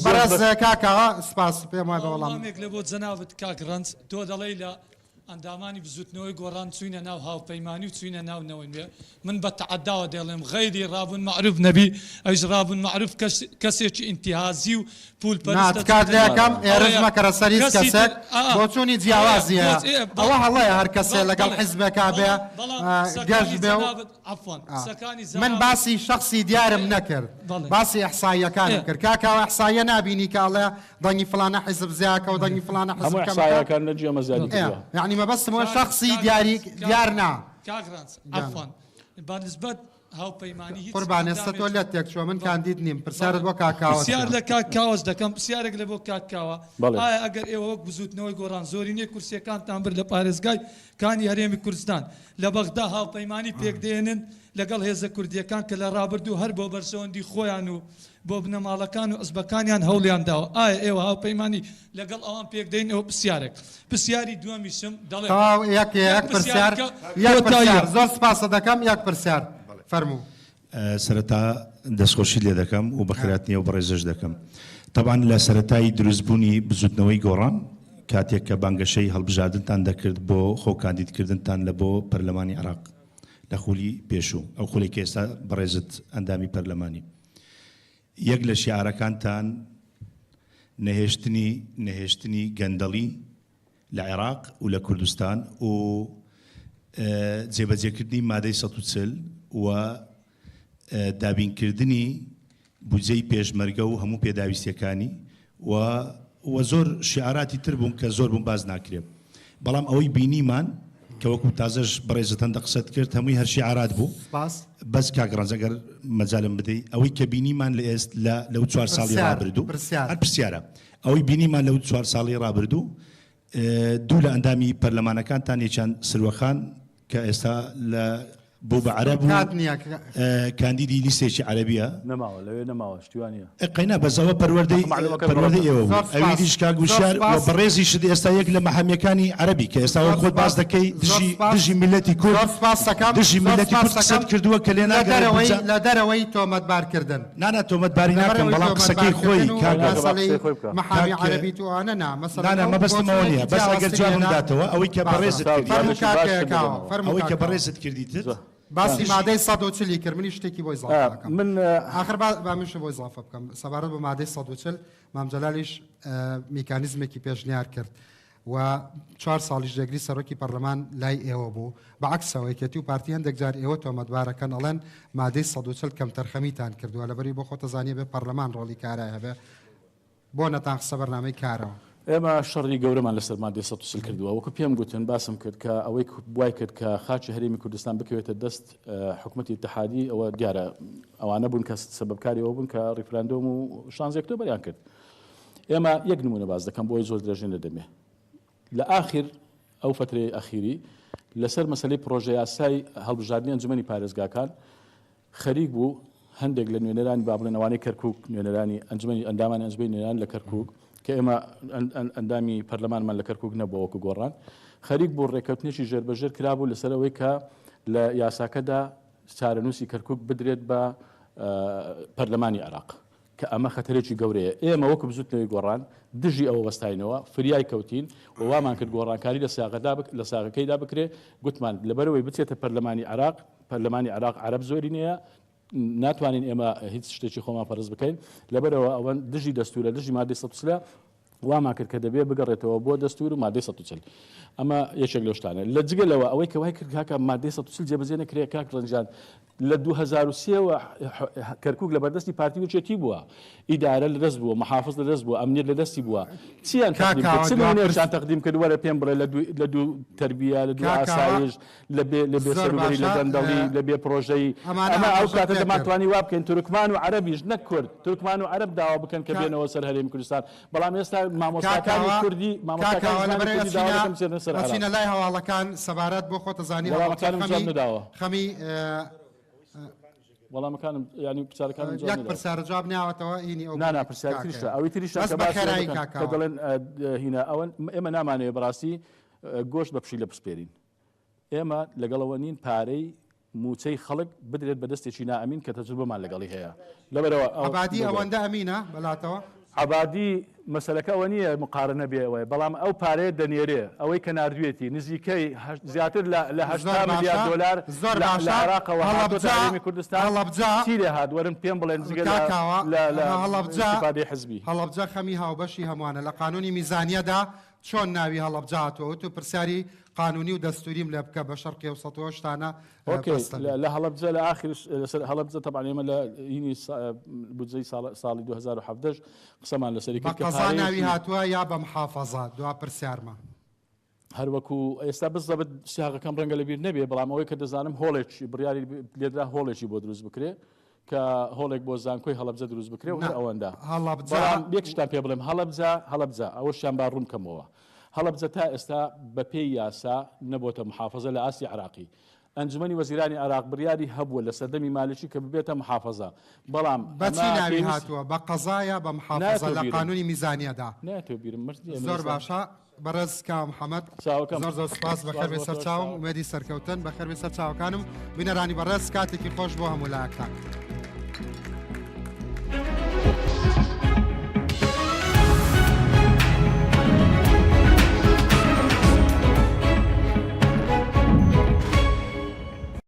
A: بەڕێز کاکەوە سپاس پێم وایە بە
Q: وەڵامێک لە بۆ جەنابەت کاکڕەنج تۆ دەڵێی لە ئەندامانی بزوتنەوەی گۆڕان چوینە ناو هاوپەیمانی و چوینە ناو نەوەندێ من بە تەعەداوە دەڵێم غەیری ڕابوون معروف نەبی ئەویش ڕابوون معروف کەسێکی ئینتیهازی و پول
A: پەرستەکەم ئێرەش مەکەرە سەریز کەسێک بۆچوونی جیاوازیە ئەوە هەڵەیە هەر کەسێ لەگەڵ حیزبێکا بێ گەشت بێ من باسی شخصی دیارم نەکرد باسی ئەحساییەکانم کرد کاکاوە ئەحساییە نابینی کاڵێ دەنگی فلانە حیزب زیاکە و دەنگی فلانە حیزب يعني ما بس مو شخصي ديارنا
Q: عفوا بنسبة هاوپەیمانی
A: قوربان ئێستا تۆ لەتێک چوە من کاندید نیم پرسیارت بۆ کاکاوە
Q: پرسیار لە کاکاوەش دەکەم پرسیارێک لە بۆ کاکاوە ئایا ئەگەر ئێوە وەک بزوتنەوەی گۆڕان زۆرینەی کورسیەکانتان برد لە پارێزگای کانی هەرێمی کوردستان لە بەغدا هاوپەیمانی پێکدێنن لەگەڵ هێزە کوردیەکان کە لە ڕابردوو هەر بۆ بەرسەوەندی خۆیان و بۆ بنەماڵەکان و ئەزبەکانیان هەوڵیان داوە ئایا ئێوە هاوپەیمانی لەگەڵ ئەوان پێکدەین ئەوە پرسیارێک پرسیاری دووەمیشم دەڵێ
A: یەک پرسیار زۆر سپاسە دەکەم یەک پرسیار فەرموو
R: سەرەتا دەستخۆشی لێ دەکەم و بەخێراتنیە و بەڕێزش دەکەم طبعا لە سەرەتایی دروستبوونی بزوتنەوەی گۆڕان کاتێک کە بانگەشەی هەڵبژاردنتان دەکرد بۆ خۆ کاندیدکردنتان لە بۆ پەرلەمانی عێراق لە خولی پێشوو ئەو خولێک کە ئێستا بەڕێزت ئەندامی پەرلەمانی یەک لە شیعارەکانتان نەهێشتنی گەندەڵی لە عێراق و لە کوردستان و جێبەجێکردنی مادەی 140 و دابینکردنی بودجەی پێشمەرگە و هەموو پێداویستیەکانی و زۆر شیعاراتی تر بوون کە زۆر بوون باز ناکرێت بەڵام ئەوەی بینیمان کە وەکو تازەش بەڕێزت هەندە قسەت کرد هەمووی هەر شیعارات بوو بەس کاگڕانز ئەگەر مەجالم بدەیت ئەوەی کە بینیمان لەو 4 ساڵی ڕابردوو هەر پرسیارە ئەوەی بینیمان لەو 4 ساڵی ڕابردوو دوو لە ئەندامی پەرلەمانەکانتان یەکیان سروەخان کە ئێستا لە بۆ بە عەرەب کاندیدی لیستێکی عەرەبیە
G: نەماوە لەوێ نەماوە شتیوانە
R: قەینا بەزەوە پەروەردەی ئێوە بوو ئەوی دیش کاگوشار و بەڕێزی شت ئێستا یەک لە مەحەمیەکانی عەرەبی کە ئێستا خۆت باس دەکەی دژی میلەتی کورد دژی میلەتی کورد قسەت کردووە کە لێ ناگەڕێ
A: لە دەرەوەی تۆمەتبارکردن
R: نانا تۆمەتباری ناکەم بەڵام قسەکەی خۆی
A: مەحامی عەرەبی تو ئانە
R: نانا مەبەستمەوە نییە بەس ئەگەر جوابم داتەوە ئەوەی کە بەڕێزت کردیتر
A: باسی مادەی 140 کرد منی شتێکی بۆی زڵافەکەم من آخر با منش بۆی زڵافە بکەم سەبارەت بە مادەی 140 مام جەلالیش میکانیزمێکی پێشنیار کرد و 4 ساڵیش دەگری سەرۆکی پەرلەمان لای ئێوە بوو بەعکسەوە یەکێتی و پارتی هەندێک جار ئێوە تۆمەتبارەکەن ئەڵێن مادەی 140 کەم تەرخەمیتان کردووە لەبەری بۆ خۆتە زانیە بێ پەرلەمان ڕۆڵی کارای هەبێ بۆ نەتان قسە بەرنامەی کارەوە
G: ئێمە شەڕی گەورەمان لەسەر مادەی 140 کردووە وەکو پێم گوتن باسم کرد کە ئەوەی بوای کرد کە خاچی هەرێمی کوردستان بکەوێتە دەست حکوومەتی اتحادی ئەوە دیارە ئەوانە بوون کە سەبەبکاری ئەوە بوون کە ڕیفراندۆم و 16 ئۆکتۆبەریان کرد ئێمە یەک نمونە باز دەکەم بۆی زۆر درێژن دەدەمێ لە ئاخر ئەو فترەی ئەخیری لەسەر مەسەلەی پرۆژە یاسای هەڵبژاردننی ئەنجومەنی پارێزگاکان خەریک بوو هەندێک لە نوێنەرانی با بڵێن ئەوانەی کەرکووک نوێنەرانی ئەنجومەنی ئەندامانی ئەنجومەنی نوێنەران لە کەرکووک کە ئێمە ئەندامی پەرلەمانمان لە کەرکووک نەبووە وەکو گۆڕان خەریک بۆ ڕێکەوتنێکی ژێربەژێر کرابوو لەسەر ئەوەی کە لە یاساکەدا چارەنووسی کەرکووک بدرێت بە پەرلەمانی عێراق کە ئەمە خەتەرێکی گەورەیە ئێمە وەکو بزوتنەوەی گۆڕان دژی ئەوە وەستاینەوە فریای کەوتین و وامان کرد گۆڕانکاری لە ساغەکەیدا بکرێ گوتمان لەبەرەوەی بچێتە پەرلەمانی عێراق پەرلەمانی عێراق عەرەب زۆری نییە ناتوانین ئێمە هیچ شتێکی خۆمان پەرز بکەین لەبەرەوە ئەوە دژی دەستورە دژی مادەی 140 وامان کرد کە دەبێت بگەڕێتەوە بۆ دەستور و مادەی 140 ئەمە یەکێک لەو شتانە لە جگەلەوە ئەوەی کە وای کرد کاکە مادەی 140 جێبەجێ نەکرێ کاک ڕەنجان لە 2003 کەرکووک لە بەردەستی پارتی وچێتی بووە ئیدارە لەدەست بووە محافظ لەدەست بووە ئەمنیەت لەدەستی بووە چیان تەقدیم کردووەرە پێم بڵێ لە دوو تربیە لە دوو ئاسایش لە بێ سەروبەری لە گەندەڵی لە بێ پرۆژەی ئەمە ئەو کاتە دەماتوانی وا بکەین تورکمان و عەرەبیش نەکورد تورکمان و عەرەب داوا بکەن کە بێنەوە سەر هەرێمی کوردستان بەڵام ئێستا مامۆستاکانی کوردی
A: مامۆستاکانی لای هەواڵەکان سەبارەت بۆ خۆتە زانی خەمی
G: وەڵامەکانم ینی پرسیارەکانم
A: یەک پرسیارە جواب ناوەتەوە ئینی
G: نانا پرسیارتریشە ئەوەی تریشە کە دەڵێن هینە ئەوەن ئێمە نامانەوێ بەڕاستی گۆشت بە پشی لە پسپێرین ئێمە لەگەڵەوە نین پارەی موچەی خەڵک بدرێت بە دەستێکی نائەمین کە تەجروبەمان لەگەڵی هەیە لەبەرەوە
A: عەبادی ئەوەندە ئەمینە بەلاتەوە
G: عەبادی مەسەلەکە ئەوە نییە مقارنە بێەوەی بەڵام ئەو پارەیە دەنێرێ ئەوەی کە نردوێتی نزیکەی زیاتر لە 80 میلیارد دلار لە عێراقەوە هەڵبجامی کوردستان چیرێ هات وەرن پێم بڵێن لە حزبی
A: هەڵبجا خەمی هاوبەشی هەمووانە لە قانونی میزانیەدا چۆن ناوی هەڵبجاتەوە تو پرسیاری قانونی و دەستوریم لێ بکە بە شەرقی و شتانە
G: لە هەڵبجە لە ئاخر هەڵبجە تەبعاً ئێمە لە هینی بودجەی ساڵی 2017 قسەمان لەسەری کرد
A: بە قەزا ناوی هاتووە یا بە محافەزات دوا پرسیارمە
G: هەروەکو ئێستا بزەبت سیاغەکەم ڕەنگە لەبیر نەبێ بەڵام ئەوەی کە دەزانم هۆڵێکی بڕیاری لێدرا هۆڵێکی بۆ دروست بکرێ کە هۆڵێک بۆ زانکۆی هەڵبجە دروست بکرێ و ئەوەندا یەک شتان پێ بڵێم هەڵبجە ئەوە شیان با ڕوون کەمەوە هەڵبجە تا ئێستا بە پێی یاسا نەبووتە محافەزە لە ئاسی عراقی ئەنجومەنی وەزیرانی عراق بڕیاری هەبووە لە سەردەمی مالکی کە ببێتە محافەزە بەڵام
A: بەچی ناوی هاتووە بە قەزایە بە محافەزە لە قانونی میزانیەدا زۆر باشە بەڕێز کا محەممەد زۆر سپاس بەخێر بێ سەرچاوم ومێدی سەرکەوتن بەخێر بێ سەرچاوەکانم بینەرانی بەڕێز کاتێکی خۆش بۆ هەموو لایەکان.